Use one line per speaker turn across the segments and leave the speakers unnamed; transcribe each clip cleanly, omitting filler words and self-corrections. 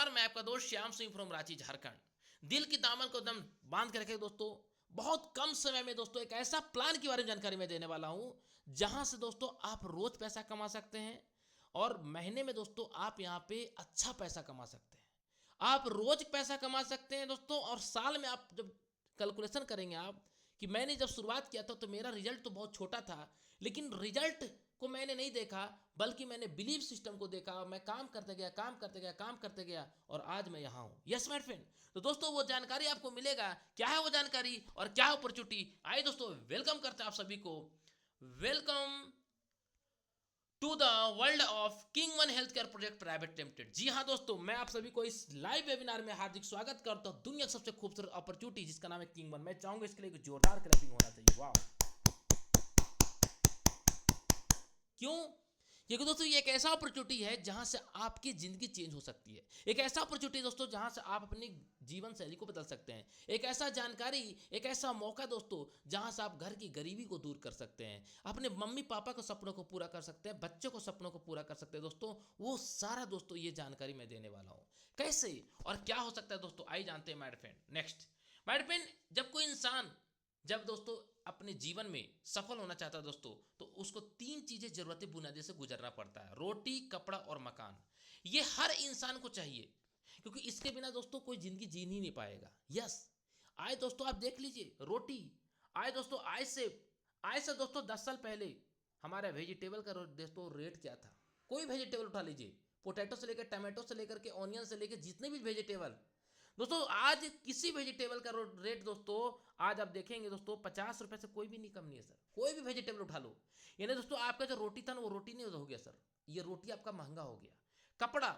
नमस्कार, मैं आपका दोस्त श्याम सिंह फ्रॉम रांची झारखंड। दिल की दामन को एकदम बांध के रखे दोस्तों। बहुत कम समय में दोस्तों एक ऐसा प्लान के बारे में जानकारी मैं देने वाला हूं जहां से दोस्तों आप रोज पैसा कमा सकते हैं और महीने में दोस्तों आप यहां पे अच्छा पैसा कमा सकते हैं। आप रोज पैसा कमा सकते हैं दोस्तों, और साल में आप जब कैलकुलेशन करेंगे आप कि मैंने जब शुरुआत किया था तो मेरा रिजल्ट तो बहुत छोटा था, लेकिन रिजल्ट को मैंने नहीं देखा बल्कि मैंने बिलीव सिस्टम को देखा। मैं काम करते गया, काम करते गया, काम करते गया और आज मैं यहाँ हूँ। Yes my friend. तो दोस्तों वो जानकारी आपको मिलेगा। क्या है वो जानकारी और क्या है अपॉर्चुनिटी? आइए दोस्तों, वेलकम करते हैं आप सभी को। Welcome to the world of king one health care project private limited. जी हाँ दोस्तों, मैं आप सभी को इस लाइव वेबिनार में हार्दिक स्वागत करता हूँ। दुनिया की सबसे खूबसूरत अपॉर्चुनिटी जिसका नाम है किंग वन। मैं चाहूंगा इसके लिए जोरदार क्लैपिंग होना चाहिए। वाह! क्यों? क्योंकि दोस्तों ये एक ऐसा अपॉर्चुनिटी है जहां से आपकी जिंदगी चेंज हो सकती है। एक ऐसा अपॉर्चुनिटी दोस्तों जहां से आप अपनी जीवन शैली को बदल सकते हैं। एक ऐसा जानकारी, एक ऐसा मौका दोस्तों जहां से आप घर की गरीबी को दूर कर सकते हैं, अपने मम्मी पापा के सपनों को पूरा कर सकते हैं, बच्चों को सपनों को पूरा कर सकते हैं। दोस्तों वो सारा दोस्तों ये जानकारी मैं देने वाला हूँ। कैसे और क्या हो सकता है दोस्तों, आइए जानते हैं my friend. Next my friend, जब कोई इंसान जब दोस्तों अपने जीवन में सफल होना चाहता है दोस्तों, तो उसको तीन चीजें जरूरतें बुनियादी से गुजरना पड़ता है: रोटी, कपड़ा और मकान। ये हर इंसान को चाहिए, क्योंकि इसके बिना दोस्तों कोई जिंदगी जी नहीं पाएगा। यस, आए दोस्तों आप देख लीजिए रोटी। आए दोस्तों, आज से दोस्तों 10 साल पहले हमारा वेजिटेबल का दोस्तों रेट क्या था? कोई वेजिटेबल उठा लीजिए, पोटैटो से लेकर टमाटो से लेकर के ऑनियन से लेकर जितने भी वेजिटेबल दोस्तों, आज किसी वेजिटेबल का रेट दोस्तों आज आप देखेंगे दोस्तों 50 रुपए से कोई भी नहीं कम नहीं है सर। कोई भी वेजिटेबल उठा लो, यानी दोस्तों आपका जो रोटी था ना वो रोटी नहीं हो गया सर, ये रोटी आपका महंगा हो गया। कपड़ा,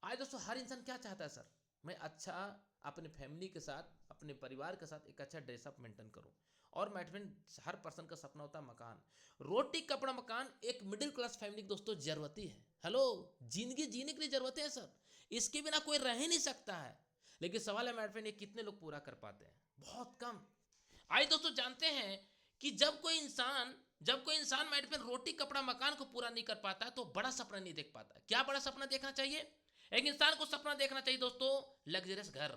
आज दोस्तों हर इंसान क्या चाहता है सर? मैं अच्छा अपने फैमिली के साथ, अपने परिवार के साथ एक अच्छा ड्रेसअप मेंटेन करूं। और माय फ्रेंड, हर पर्सन का सपना होता है मकान। रोटी, कपड़ा, मकान एक मिडिल क्लास फैमिली की दोस्तों जरूरत ही है। हेलो, जिंदगी जीने के लिए जरूरत है सर, इसके बिना कोई रह ही नहीं सकता है। लेकिन सवाल है माय फ्रेंड, ये कितने लोग पूरा कर पाते हैं? बहुत कम। आइए दोस्तों जानते हैं कि जब कोई इंसान माय फ्रेंड रोटी, कपड़ा, मकान को पूरा नहीं कर पाता है तो बड़ा सपना नहीं देख पाता। क्या बड़ा सपना देखना चाहिए? एक इंसान को सपना देखना चाहिए दोस्तों लग्जरियस घर।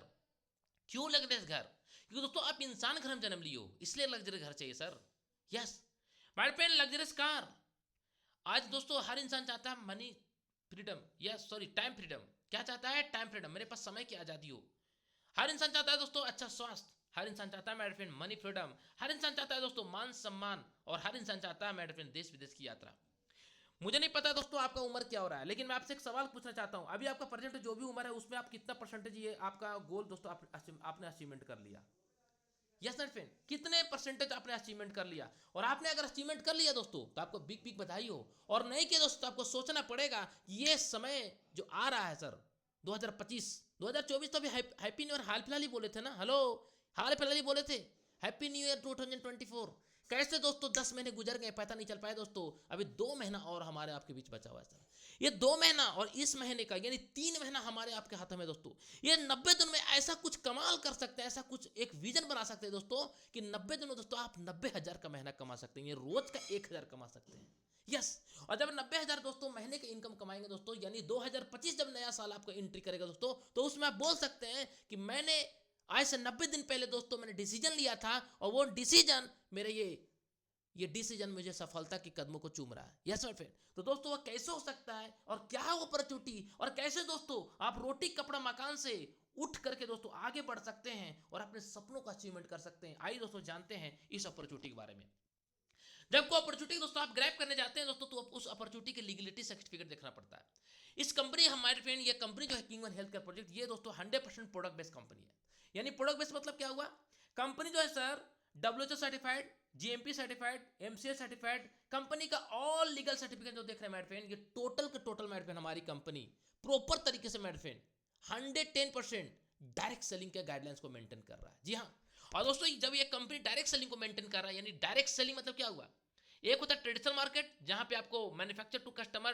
क्यों लग्जरियस घर? क्योंकि दोस्तों आप इंसान घर में जन्म लिए हो, इसलिए लग्जरियस घर चाहिए sir. Yes my friend, luxurious car. आज दोस्तों हर इंसान चाहता है money freedom, yes sorry time freedom. क्या चाहता है? टाइम फ्रीडम, मेरे पास समय की आज़ादी हो। हर इंसान चाहता है दोस्तों अच्छा स्वास्थ्य। हर इंसान चाहता है मेरे फ्रेंड मनी फ्रीडम। हर इंसान चाहता है दोस्तों मान सम्मान। और हर इंसान चाहता है मेरे फ्रेंड देश विदेश की यात्रा। मुझे नहीं पता दोस्तों आपका उम्र क्या हो रहा है, लेकिन मैं आपसे एक सवाल पूछना चाहता हूं। अभी आपका प्रेजेंट जो भी उम्र है उसमें आप कितना परसेंटेज ये आपका गोल दोस्तों आपने अचीवमेंट कर लिया? यस सर फ्रेंड, कितने परसेंटेज आपने अचीवमेंट कर लिया? और आपने अगर अचीवमेंट कर लिया दोस्तों तो आपको बिग बिग बधाई हो। और नहीं किया दोस्तों तो आपको सोचना पड़ेगा। ये समय जो आ रहा है सर 2025 2024, तो अभी हैप्पी न्यू ईयर हाल फिलहाल ही बोले थे ना। हेलो, हाल फिलहाल ही बोले थे हैप्पी न्यू ईयर 2024। कैसे दोस्तों 10 महीने गुजर गए, पता नहीं चल पाया दोस्तों। अभी 2 महीना और हमारे आपके बीच बचा हुआ है सर। ये 2 महीना और इस महीने का यानी 3 महीना हमारे आपके हाथों में दोस्तों। ये 90 दिन में ऐसा कुछ कमाल कर सकते हैं, ऐसा कुछ एक विजन बना सकते हैं दोस्तों कि 90 दिन में दोस्तों आप 90,000 का महीना कमा सकते हैं। ये रोज का 1,000 कमा सकते हैं। यस, और जब 90,000 दोस्तों महीने के इनकम कमाएंगे दोस्तों, यानी 2025 जब नया साल आपका एंट्री करेगा दोस्तों, तो उसमें आप बोल सकते हैं कि मैंने आज से 90 दिन पहले दोस्तों मैंने डिसीजन लिया था और वो डिसीजन मेरे ये डिसीजन मुझे सफलता के कदमों को चूम रहा है। Yes my friend. तो दोस्तों वो कैसे हो सकता है और क्या है वो अपॉर्चुनिटी, और कैसे दोस्तों आप रोटी, कपड़ा, मकान से उठ करके दोस्तों आगे बढ़ सकते हैं और अपने सपनों का अचीवमेंट कर सकते हैं? आइए दोस्तों जानते हैं इस अपॉर्चुनिटी के बारे में। जब कोई अपॉर्चुनिटी दोस्तों आप ग्रैब करने जाते हैं दोस्तों, तो उस अपॉर्चुनिटी के लीगलिटी सर्टिफिकेट देखना पड़ता है। इस कंपनी हमारे फ्रेंड, ये कंपनी जो है king one health care project, ये दोस्तों 100% प्रोडक्ट बेस्ड कंपनी है। यानी प्रोडक्ट बेस्ड मतलब क्या हुआ? कंपनी जो है sir WHO certified, GMP certified, MCA certified company का ऑल लीगल सर्टिफिकेट जो देख रहे हैं मेरे फ्रेंड, ये टोटल के टोटल मेरे फ्रेंड हमारी कंपनी प्रॉपर तरीके से मेरे फ्रेंड 110% डायरेक्ट सेलिंग के गाइडलाइंस को मेंटेन कर रहा है। जी हाँ, और दोस्तों जब ये कंपनी डायरेक्ट सेलिंग को मेंटेन कर रहा है, यानी डायरेक्ट सेलिंग मतलब क्या हुआ? एक होता है ट्रेडिशनल मार्केट, जहां पे आपको मैन्युफैक्चर टू कस्टमर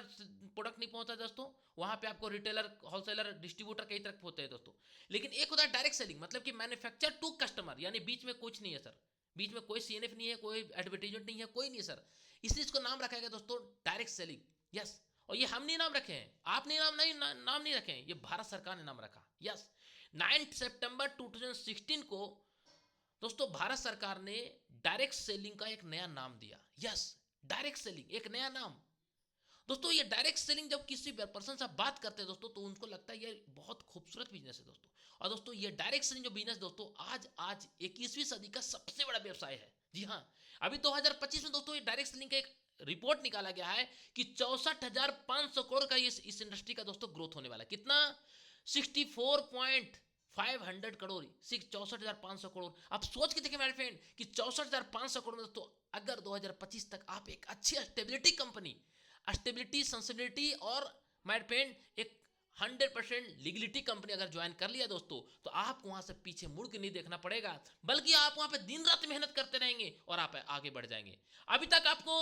प्रोडक्ट नहीं पहुंचता दोस्तों, वहां पे आपको रिटेलर, होलसेलर, डिस्ट्रीब्यूटर कई तरह होते हैं दोस्तों। लेकिन एक होता है डायरेक्ट सेलिंग, मतलब कि मैन्युफैक्चर टू कस्टमर, यानी बीच में कुछ नहीं है सर। बीच में कोई CNF नहीं है, कोई एडवर्टीजमेंट नहीं है, कोई नहीं है सर। इसलिए इसको नाम रखा गया दोस्तों डायरेक्ट सेलिंग। यस, और ये हम नहीं नाम रखे हैं, आपने नाम नहीं रखे हैं, ये भारत सरकार ने नाम रखा। यस, 9 सितंबर 2016 को दोस्तों भारत सरकार ने डायरेक्ट सेलिंग का एक नया नाम दिया। यस, डायरेक्ट सेलिंग एक नया नाम। दोस्तों ये डायरेक्ट सेलिंग जब किसी पर्सन से बात करते हैं दोस्तों तो उनको लगता है ये बहुत खूबसूरत बिजनेस है दोस्तों। और दोस्तों ये डायरेक्ट सेलिंग जो बिजनेस दोस्तों आज 21वीं सदी का सबसे बड़ा व्यवसाय है। जी हाँ, अभी 2025 में दोस्तों ये डायरेक्ट सेलिंग का एक रिपोर्ट निकाला गया है कि 64,500 करोड़ का इस इंडस्ट्री का दोस्तों ग्रोथ होने वाला है। कितना? 64,500 करोड़, 64,500 करोड़। आप सोच के देखिए मेरे फ्रेंड कि 64,500 करोड़ में दोस्तों अगर 2025 तक आप एक अच्छी स्टेबिलिटी कंपनी, स्टेबिलिटी, सेंसिबिलिटी और माय फ्रेंड एक 100% लीगलिटी कंपनी अगर ज्वाइन कर लिया दोस्तों तो आपको वहां से पीछे मुड़ के नहीं देखना पड़ेगा, बल्कि आप वहां पे दिन रात मेहनत करते रहेंगे और आप आगे बढ़ जाएंगे। अभी तक आपको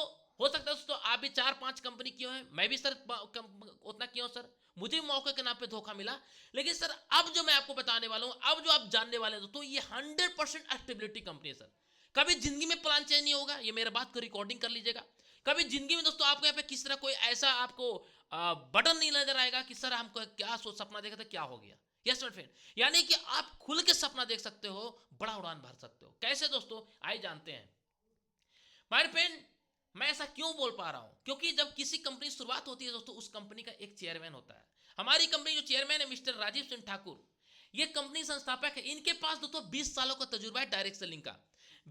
हो सकता है दोस्तों आप भी 4-5 कंपनी किए हैं, मैं भी सर उतना किया हूं सर, मुझे मौके के नाम पे धोखा मिला। लेकिन सर अब जो मैं आपको बताने वाला हूं, अब जो आप जानने वाले हैं दोस्तों, ये 100% स्टेबिलिटी कंपनी है सर। कभी जिंदगी में प्लान चेंज नहीं होगा, ये मेरे बात को रिकॉर्डिंग कर लीजिएगा। कभी जिंदगी में दोस्तों आपको यहाँ पे किस तरह कोई ऐसा आपको बटन नहीं नजर आएगा कि सर हमको क्या सपना देखा था क्या हो गया। यस माय फ्रेंड, यानी कि आप खुल के सपना देख सकते हो, बड़ा उड़ान भर सकते हो। कैसे दोस्तों, आइए जानते हैं। माय फ्रेंड, मैं ऐसा क्यों बोल पा रहा हूं? क्योंकि जब किसी कंपनी की शुरुआत होती है दोस्तों, उस कंपनी का एक चेयरमैन होता है। हमारी कंपनी जो चेयरमैन है मिस्टर राजीव सिंह ठाकुर, ये कंपनी संस्थापक है। इनके पास दोस्तों 20 सालों का तजुर्बा है डायरेक्ट सेलिंग का।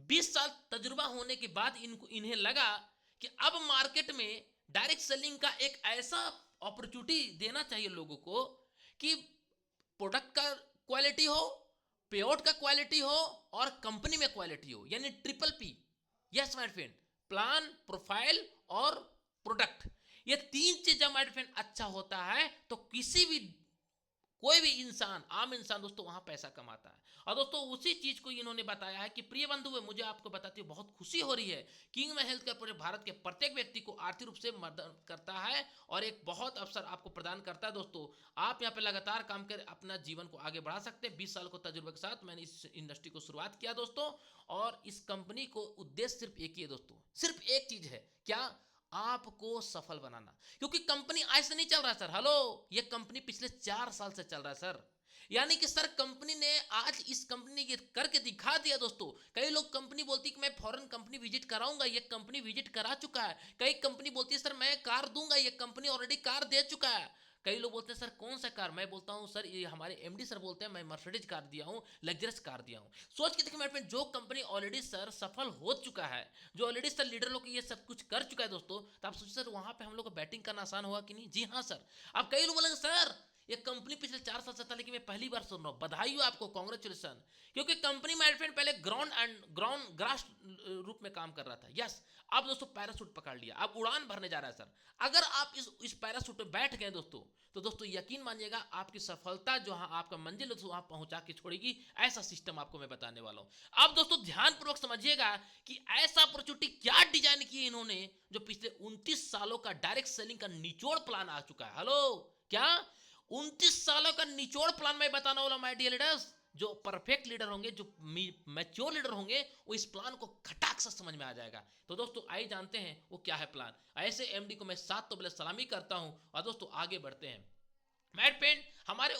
20 साल तजुर्बा होने के बाद इन्हें लगा कि अब मार्केट में डायरेक्ट सेलिंग का एक ऐसा अपॉर्चुनिटी देना चाहिए लोगों को कि प्रोडक्ट का क्वालिटी हो, पेआउट का क्वालिटी हो और कंपनी में क्वालिटी हो, यानी triple P. Yes my friend, plan, profile और प्रोडक्ट, ये 3 चीज जब माय फ्रेंड अच्छा होता है तो किसी भी कोई भी इंसान, आम इंसान दोस्तों वहां पैसा कमाता है। और दोस्तों उसी चीज को इन्होंने बताया है कि प्रिय बंधु, मुझे आपको बताते हुए बहुत खुशी हो रही है। किंग हेल्थ केयर पूरे भारत के प्रत्येक व्यक्ति को आर्थिक रूप से मदद करता है और एक बहुत अवसर आपको प्रदान करता है। दोस्तों आप यहाँ पे लगातार काम कर अपना जीवन को आगे बढ़ा सकते हैं। 20 साल को तजुर्बे के साथ मैंने इस इंडस्ट्री को शुरुआत किया दोस्तों, और इस कंपनी को उद्देश्य सिर्फ एक ही है दोस्तों, सिर्फ एक चीज है, क्या? आपको सफल बनाना। क्योंकि कंपनी आज से नहीं चल रहा है सर, हेलो, ये कंपनी पिछले 4 साल से चल रहा है सर। यानी कि सर कंपनी ने आज इस कंपनी ने ये करके दिखा दिया दोस्तों। कई लोग कंपनी बोलती कि मैं फॉरेन कंपनी विजिट कराऊंगा, ये कंपनी विजिट करा चुका है। कई कंपनी बोलती है सर मैं कार दूंगा, ये कंपनी ऑलरेडी कार दे चुका है। कई लोग बोलते हैं सर कौन सा कार, मैं बोलता हूं सर ये हमारे एमडी सर बोलते हैं मैं मर्सिडीज कार दिया हूं, लग्जरियस कार दिया हूं। सोच के देखिए मेरे फ्रेंड, जो कंपनी ऑलरेडी सर सफल हो चुका है, जो ऑलरेडी सर लीडर लोग ये सब कुछ कर चुका है दोस्तों, तो आप सोचिए सर वहां पे हम लोग को बैटिंग करना आसान होगा कि नहीं? जी हाँ सर। अब कई लोग बोलेंगे सर ये कंपनी पिछले 4 साल से था, लेकिन मैं पहली बार सुन रहा हूँ। बधाई हो आपको, कांग्रेचुलेशन। क्योंकि कंपनी माय फ्रेंड पहले ग्राउंड ग्रास रूप में काम कर रहा था। यस, अब दोस्तों पैराशूट पकड़ लिया, अब उड़ान भरने जा रहा है सर। अगर आप इस पैराशूट पे बैठ गए दोस्तों, तो दोस्तों यकीन मानिएगा आपकी सफलता जो आपका मंजिल वहां पहुंचा के छोड़ेगी। ऐसा सिस्टम आपको मैं बताने वाला हूं। अब दोस्तों ध्यानपूर्वक समझिएगा कि ऐसा अपॉर्चुनिटी क्या डिजाइन की इन्होंने, जो पिछले 29 सालों का डायरेक्ट सेलिंग का निचोड़ प्लान आ चुका है। हेलो, क्या 29 सालों का निचोड़ प्लान मैं बताने वाला माय डियर लीडर्स। जो परफेक्ट लीडर होंगे, जो मैच्योर लीडर होंगे, वो इस प्लान को खटाक से समझ में आ जाएगा। तो दोस्तों आइए जानते हैं वो क्या है प्लान। ऐसे एमडी को मैं साथ तो बड़े सलामी करता हूं। और दोस्तों आगे बढ़ते हैं। मैट पेंट, हमारे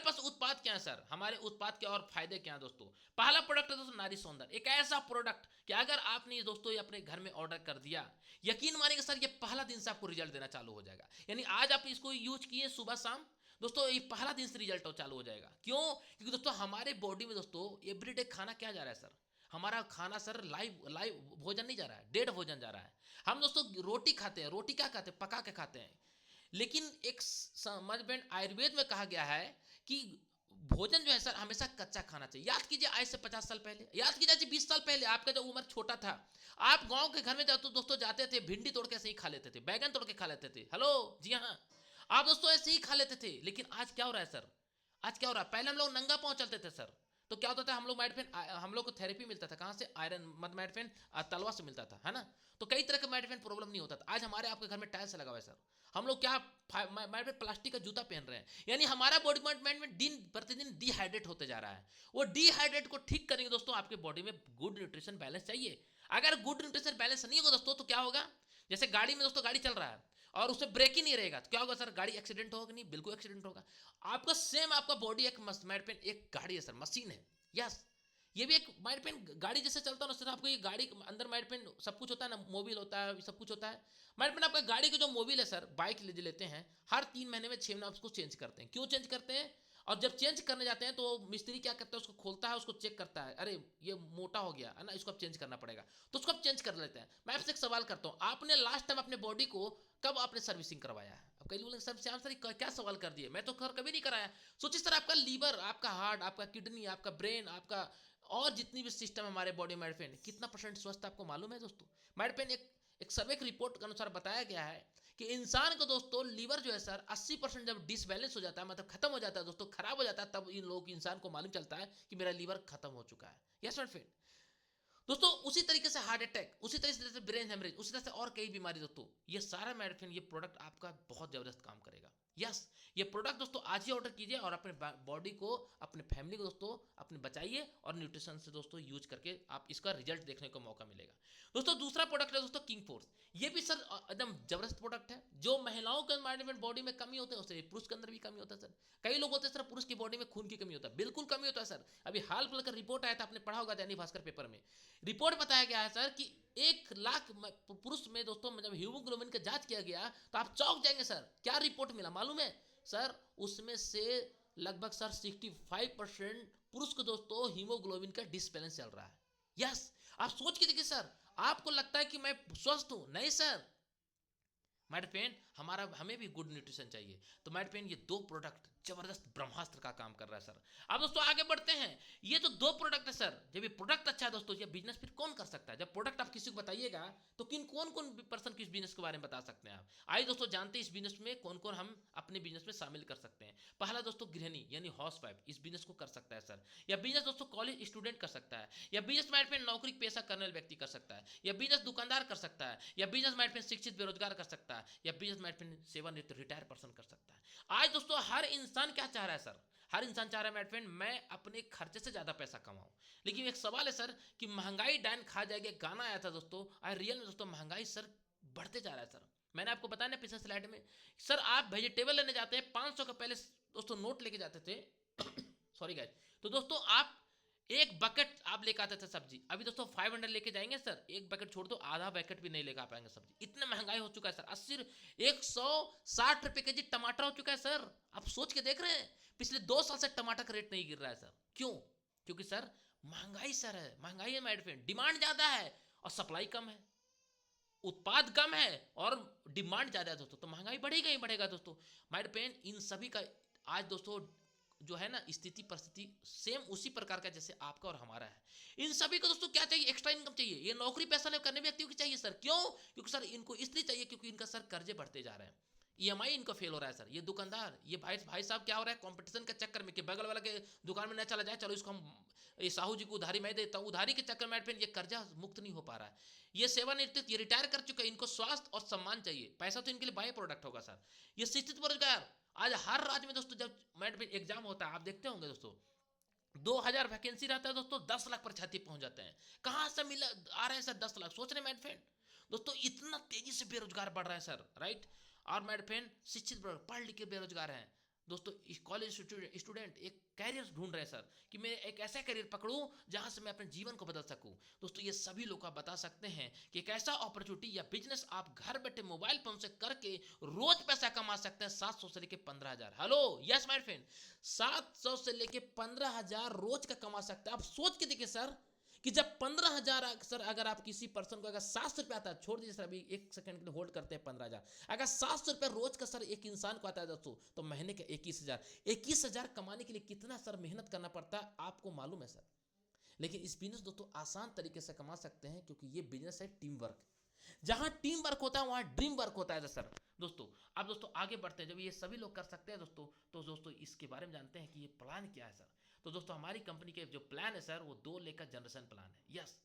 पास उत्पाद क्या है सर? हमारे उत्पाद के और फायदे क्या है दोस्तों? पहला प्रोडक्ट है दोस्तों नारी सौंदर्य। एक ऐसा प्रोडक्ट कि अगर आपने दोस्तों ये अपने घर में ऑर्डर कर दिया, यकीन मानिए सर ये पहला दिन से आपको रिजल्ट देना चालू हो जाएगा। यानी आज आप इसको यूज किए सुबह शाम, दोस्तों ये पहला दिन से रिजल्ट चालू हो जाएगा। क्यों? क्योंकि दोस्तों हमारे बॉडी में दोस्तों एवरीडे खाना क्या जा रहा है सर? हमारा खाना सर लाइव भोजन नहीं जा रहा है, डेड भोजन जा रहा है। हम दोस्तों रोटी खाते हैं, रोटी क्या खाते हैं? पका के खाते हैं। लेकिन एक समझ में आयुर्वेद में कहा गया है कि भोजन जो है सर हमेशा कच्चा खाना चाहिए। याद कीजिए आज से 50 साल पहले, याद कीजिए 20 साल पहले, आपका जब उम्र छोटा था, आप गांव के घर में जाते दोस्तों जाते थे, भिंडी तोड़ के ऐसे ही खा लेते थे, बैगन तोड़ के खा लेते थे। हेलो, जी हाँ, आप दोस्तों ऐसे ही खा लेते थे। लेकिन आज क्या हो रहा है सर? आज क्या हो रहा है? पहले हम लोग नंगा पांव चलते थे सर, तो क्या होता था, हम लोग को थेरेपी मिलता था। कहाँ से? आयरन मेडिफेन तलवा से मिलता था, है ना? तो कई तरह का मेडिफेन प्रॉब्लम नहीं होता था। आज हमारे आपके घर में टाइल्स लगा हुआ है सर, हम लोग क्या प्लास्टिक का जूता पहन रहे हैं। यानी हमारा बॉडी में दिन प्रतिदिन डिहाइड्रेट होते जा रहा है। वो डिहाइड्रेट को ठीक करेंगे दोस्तों, आपके बॉडी में गुड न्यूट्रिशन बैलेंस चाहिए। अगर गुड न्यूट्रिशन बैलेंस नहीं होगा दोस्तों तो क्या होगा? जैसे गाड़ी में दोस्तों गाड़ी चल रहा है और उससे ब्रेक ही नहीं रहेगा तो क्या होगा सर, गाड़ी एक्सीडेंट होगा नहीं, बिल्कुल एक्सीडेंट होगा। आपका सेम आपका बॉडी एक माइंड पेन एक गाड़ी है सर, मशीन है। यस, ये भी एक माइंड पेन गाड़ी जैसे चलता है ना सर, आपको ये गाड़ी के अंदर माइंड पेन सब कुछ होता है ना, मोबिल होता है, सब कुछ होता है। माइंड पेन आपका गाड़ी के जो मोबिल है सर, बाइक लेते हैं हर 3 महीने में 6 महीने उसको चेंज करते हैं। क्यों चेंज करते हैं? और जब चेंज करने जाते हैं तो मिस्त्री क्या करता है, उसको खोलता है, उसको चेक करता है, अरे ये मोटा हो गया है ना, इसको अब चेंज करना पड़ेगा, तो उसको अब चेंज कर लेते हैं। मैं आपसे एक सवाल करता हूँ, आपने लास्ट टाइम अपने बॉडी को कब आपने सर्विसिंग करवाया है? अब कई लोग बोलेंगे सर श्याम सर क्या सवाल कर दिए, मैं तो कभी नहीं कराया। सोचिए सर, आपका लीवर, आपका हार्ट, आपका किडनी, आपका ब्रेन, आपका और जितनी भी सिस्टम हमारे बॉडी में माइंड पेन कितना परसेंट स्वस्थ आपको मालूम है दोस्तों? माइंड पेन एक सर्वे की रिपोर्ट के अनुसार बताया गया है कि इंसान को दोस्तों लीवर जो है सर 80% जब डिसबैलेंस हो जाता है, मतलब खत्म हो जाता है दोस्तों, खराब हो जाता है, तब इन लोग इंसान को मालूम चलता है कि मेरा लीवर खत्म हो चुका है। Yes my friend. दोस्तों उसी तरीके से हार्ट अटैक, उसी तरीके से ब्रेन हेमरेज, उसी तरह से और कई बीमारी दोस्तों, ये सारा मेडिसिन, ये प्रोडक्ट आपका बहुत जबरदस्त काम करेगा। यस, ये प्रोडक्ट दोस्तों आज ही ऑर्डर कीजिए और अपने बॉडी को, अपने फैमिली को दोस्तों अपने बचाइए, और न्यूट्रिशन से दोस्तों यूज करके आप इसका रिजल्ट देखने को मौका मिलेगा। दोस्तों दूसरा प्रोडक्ट है दोस्तों किंग फोर्स। ये भी सर एकदम जबरदस्त प्रोडक्ट है। जो महिलाओं के बॉडी में कमी होते हैं उससे पुरुष के अंदर भी कमी होता है सर। कई लोग होते हैं सर पुरुष की बॉडी में खून की कमी होता है, बिल्कुल कमी होता है सर। अभी हाल फिलहाल रिपोर्ट आया था, आपने पढ़ा होगा दैनिक भास्कर पेपर में, रिपोर्ट बताया गया है सर कि 1 लाख पुरुष में दोस्तों जब हीमोग्लोबिन का जांच किया गया तो आप चौंक जाएंगे सर, क्या रिपोर्ट मिला मालूम है सर? उसमें से लगभग सर 65% पुरुष को दोस्तों हीमोग्लोबिन का डिसबैलेंस चल रहा है। यस, आप सोच के देखिए सर, आपको लगता है कि मैं स्वस्थ हूं, नहीं सर। माइंड पेन हमें भी गुड न्यूट्रिशन चाहिए, तो माइंड पेन ये 2 प्रोडक्ट जबरदस्त ब्रह्मास्त्र का काम कर रहा है सर। अब दोस्तों आगे बढ़ते हैं, ये तो 2 प्रोडक्ट है सर। जब ये प्रोडक्ट अच्छा है दोस्तों, ये बिजनेस फिर कौन कर सकता है? जब प्रोडक्ट आप किसी को बताइएगा तो कौन कौन पर्सन किस बिजनेस के बारे में बता सकते हैं आप? आइए दोस्तों जानते हैं इस बिजनेस में कौन कौन हम अपने बिजनेस में शामिल कर सकते हैं। पहला दोस्तों गृहिणी यानी हाउस वाइफ इस बिजनेस को कर सकता है सर। या बिजनेस दोस्तों कॉलेज स्टूडेंट कर सकता है, या बिजनेस माइंड पेन नौकरी पेशा करने वाले व्यक्ति कर सकता है, या बिजनेस दुकानदार कर सकता है, या बिजनेस माइंड पेन शिक्षित बेरोजगार कर सकता है, या बिजनेस माइंड पेन सेवानिवृत्त रिटायर पर्सन कर सकता है। आज दोस्तों हर इंसान क्या चाह रहा है सर? हर इंसान चाह रहा है माय फ्रेंड मैं अपने खर्चे से ज्यादा पैसा कमाऊं। लेकिन एक सवाल है सर कि महंगाई डायन खा जाएगी, गाना आया था दोस्तों, आज रियल में दोस्तों महंगाई सर बढ़ते जा रहा है सर। मैंने आपको बताया ना पिछले स्लाइड में सर, आप वेजिटेबल लेने जाते हैं 500 का पहले दोस्तों नोट लेके जाते थे सॉरी गाइस, तो दोस्तों आप एक बकेट आप लेकर आते थे सब्जी, अभी दोस्तों 500 लेके जाएंगे सर, एक बकेट छोड़ दो आधा बकेट भी नहीं लेकर आ पाएंगे सब्जी, इतना महंगाई हो चुका है सर। 160 रुपए के जी टमाटर हो चुका है सर। आप सोच के देख रहे हैं, पिछले 2 साल से टमाटर का रेट नहीं गिर रहा है सर। क्यों? क्योंकि सर महंगाई सर है, महंगाई है माय फ्रेंड, डिमांड ज्यादा है और सप्लाई कम है, उत्पाद कम है और डिमांड ज्यादा है दोस्तों, तो महंगाई बढ़ेगा ही बढ़ेगा दोस्तों। माय फ्रेंड इन सभी का आज दोस्तों जो है ना स्थिति परिस्थिति सेम उसी प्रकार का जैसे आपका और हमारा है। इन सभी को दोस्तों क्या चाहिए? एक्स्ट्रा इनकम चाहिए। ये नौकरी पैसा नहीं करने व्यक्तियों की चाहिए सर। क्यों? क्योंकि सर इनको इसलिए चाहिए क्योंकि इनका सर कर्जे बढ़ते जा रहे हैं, ईएमआई इनको फेल हो रहा है सर। ये दुकानदार, ये भाई साहब क्या हो रहा है, कंपटीशन के चक्कर में कि बगल वाला के दुकान में न चला जाए, चलो इसको हम ये साहू जी को उधारी मैं देता हूँ, उधारी के चक्कर में फिर ये कर्जा मुक्त नहीं हो पा रहा है। ये सेवानिवृत्त, ये रिटायर कर चुके हैं, इनको स्वास्थ्य और सम्मान चाहिए, पैसा तो इनके लिए बाय प्रोडक्ट होगा सर। ये शिक्षित बेरोजगार, आज हर राज्य में दोस्तों जब मैट एग्जाम होता है आप देखते होंगे दोस्तों 2000 वैकेंसी रहता है दोस्तों, 10 लाख परीक्षार्थी पहुंच जाते हैं। कहां से मिला आ रहे हैं सर 10 लाख? सोच रहे मैट फ्रेंड दोस्तों, इतना तेजी से बेरोजगार बढ़ रहा है सर, राइट। और मैट फ्रेंड शिक्षित पढ़ लिख के बेरोजगार हैं दोस्तों, कॉलेज स्टूडेंट एक कैरियर ढूंढ रहे हैं सर कि मैं एक ऐसा कैरियर पकड़ूं जहां से मैं अपने जीवन को बदल सकूं। दोस्तों ये सभी लोग आप बता सकते हैं कि एक ऐसा अपॉर्चुनिटी या बिजनेस आप घर बैठे मोबाइल फोन से करके रोज पैसा कमा सकते हैं 700 से लेके 15,000। हेलो यस माय फ्रेंड, 700 से लेके 15,000 रोज का कमा सकते हैं। आप सोच के देखिए सर कि जब 15,000 सर, अगर आप किसी पर्सन को अगर 700 रुपये आता है, छोड़ दीजिए सर अभी एक सेकंड के लिए होल्ड करते हैं 15,000, अगर 700 रुपये रोज का सर एक इंसान को आता है दोस्तों, तो महीने का 21,000 कमाने के लिए कितना सर मेहनत करना पड़ता है आपको मालूम है सर। लेकिन इस बिजनेस दोस्तों आसान तरीके से कमा सकते हैं क्योंकि ये बिजनेस है टीम वर्क। जहां टीम वर्क होता है वहां ड्रीम वर्क होता है सर। दोस्तों अब दोस्तों आगे बढ़ते हैं, जब ये सभी लोग कर सकते हैं दोस्तों, तो दोस्तों इसके बारे में जानते हैं कि ये प्लान क्या है सर। तो दोस्तों हमारी कंपनी के जो प्लान है सर वो 2 लेकर जनरेशन प्लान है। यस,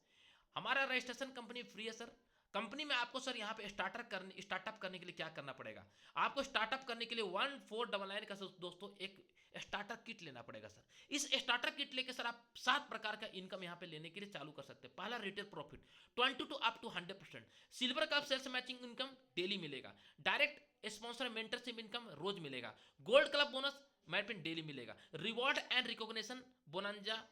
हमारा रजिस्ट्रेशन कंपनी फ्री है सर। कंपनी में आपको सर यहाँ पे स्टार्टअप करने के लिए क्या करना पड़ेगा? आपको स्टार्टअप करने के लिए 1499 का दोस्तों एक स्टार्टअप किट लेना पड़ेगा सर। इस स्टार्टर किट लेके सर आप 7 प्रकार का इनकम यहाँ पे लेने के लिए चालू कर सकते हैं। पहला retail profit 20 to up to 100%। Silver cup sales matching income daily मिलेगा। डायरेक्ट स्पॉन्सर मेंटरशिप इनकम रोज मिलेगा। गोल्ड क्लब बोनस मेरे पे डेली मिलेगा। Reward and recognition bonanza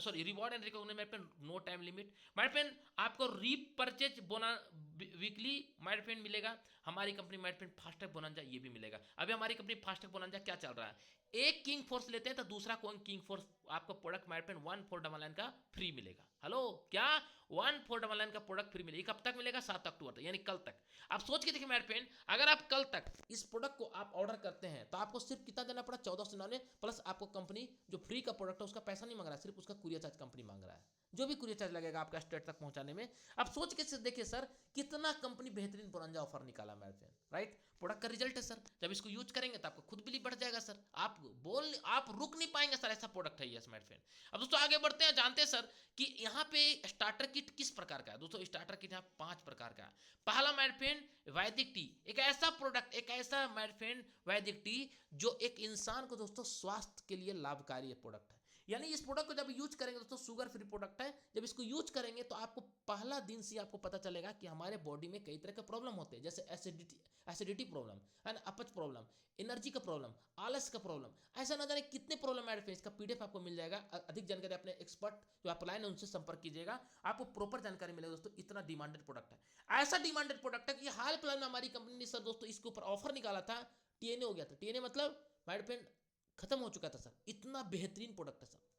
reward and recognition मेरे पे नो टाइम लिमिट। मेरे पे आपको रीपरचेज बोना वीकली मेरे पे मिलेगा। हमारी कंपनी मेरे पे फास्टैग बोनंजा ये भी मिलेगा। अभी हमारी कंपनी फास्टैग बोनंजा क्या चल रहा है, एक किंग फोर्स लेते हैं तो दूसरा कोई किंग फोर्स आपको प्रोडक्ट मेरे पे 1499 का फ्री मिलेगा। हेलो क्या 1499 का प्रोडक्ट फ्री मिलेगा। कब तक मिलेगा? 7 अक्टूबर तक, यानी कल तक। आप सोच के देखिए मेरे पेन, अगर आप कल तक इस प्रोडक्ट को आप ऑर्डर करते हैं तो आपको सिर्फ कितना देना पड़ा? 1499 प्लस आपको कंपनी जो फ्री का प्रोडक्ट है उसका पैसा नहीं मांग रहा है, सिर्फ उसका कुरियर चार्ज कंपनी मांग रहा है, जो भी कुरियर चार्ज लगेगा आपका स्टेट तक पहुंचाने में। आप सोच के देखिए सर कितना कंपनी बेहतरीन बोनंजा ऑफर निकाला मेरे पेन, राइट। प्रोडक्ट का रिजल्ट है सर, जब इसको यूज करेंगे तो आपको खुद बिलीव बढ़ जाएगा सर, आप रुक नहीं पाएंगे सर, ऐसा प्रोडक्ट है ये स्मार्ट फैन। अब दोस्तों आगे बढ़ते हैं, जानते हैं सर कि यहाँ पे स्टार्टर किट किस प्रकार का है। दोस्तों स्टार्टर किट यहाँ 5 प्रकार का है। पहला मेरे फैन वैदिक टी, एक ऐसा प्रोडक्ट, एक ऐसा मेरे फैन वैदिक टी जो एक इंसान को दोस्तों स्वास्थ्य के लिए लाभकारी प्रोडक्ट है। यानी इस प्रोडक्ट को जब यूज करेंगे दोस्तों, शुगर फ्री प्रोडक्ट है, जब इसको यूज करेंगे तो आपको पहला दिन से आपको पता चलेगा कि हमारे बॉडी में कई तरह के प्रॉब्लम होते हैं, जैसे एसिडिटी प्रॉब्लम एंड अपच प्रॉब्लम, एनर्जी का प्रॉब्लम, आलस का प्रॉब्लम, ऐसा ना जाने कितने प्रॉब्लम है। इसका पीडीएफ आपको मिल जाएगा। अधिक जानकारी अपने एक्सपर्ट जो आप लाइन है उनसे संपर्क कीजिएगा, आपको प्रॉपर जानकारी मिलेगा दोस्तों। इतना डिमांडेड प्रोडक्ट है, ऐसा डिमांडेड प्रोडक्ट है कि हाल फिलहाल में हमारी कंपनी ने सर दोस्तों इसके ऊपर ऑफर निकाला था। टीएनए हो गया था, टीएनए मतलब माइड पेन खत्म हो चुका था सर, इतना बेहतरीन प्रोडक्ट है सर।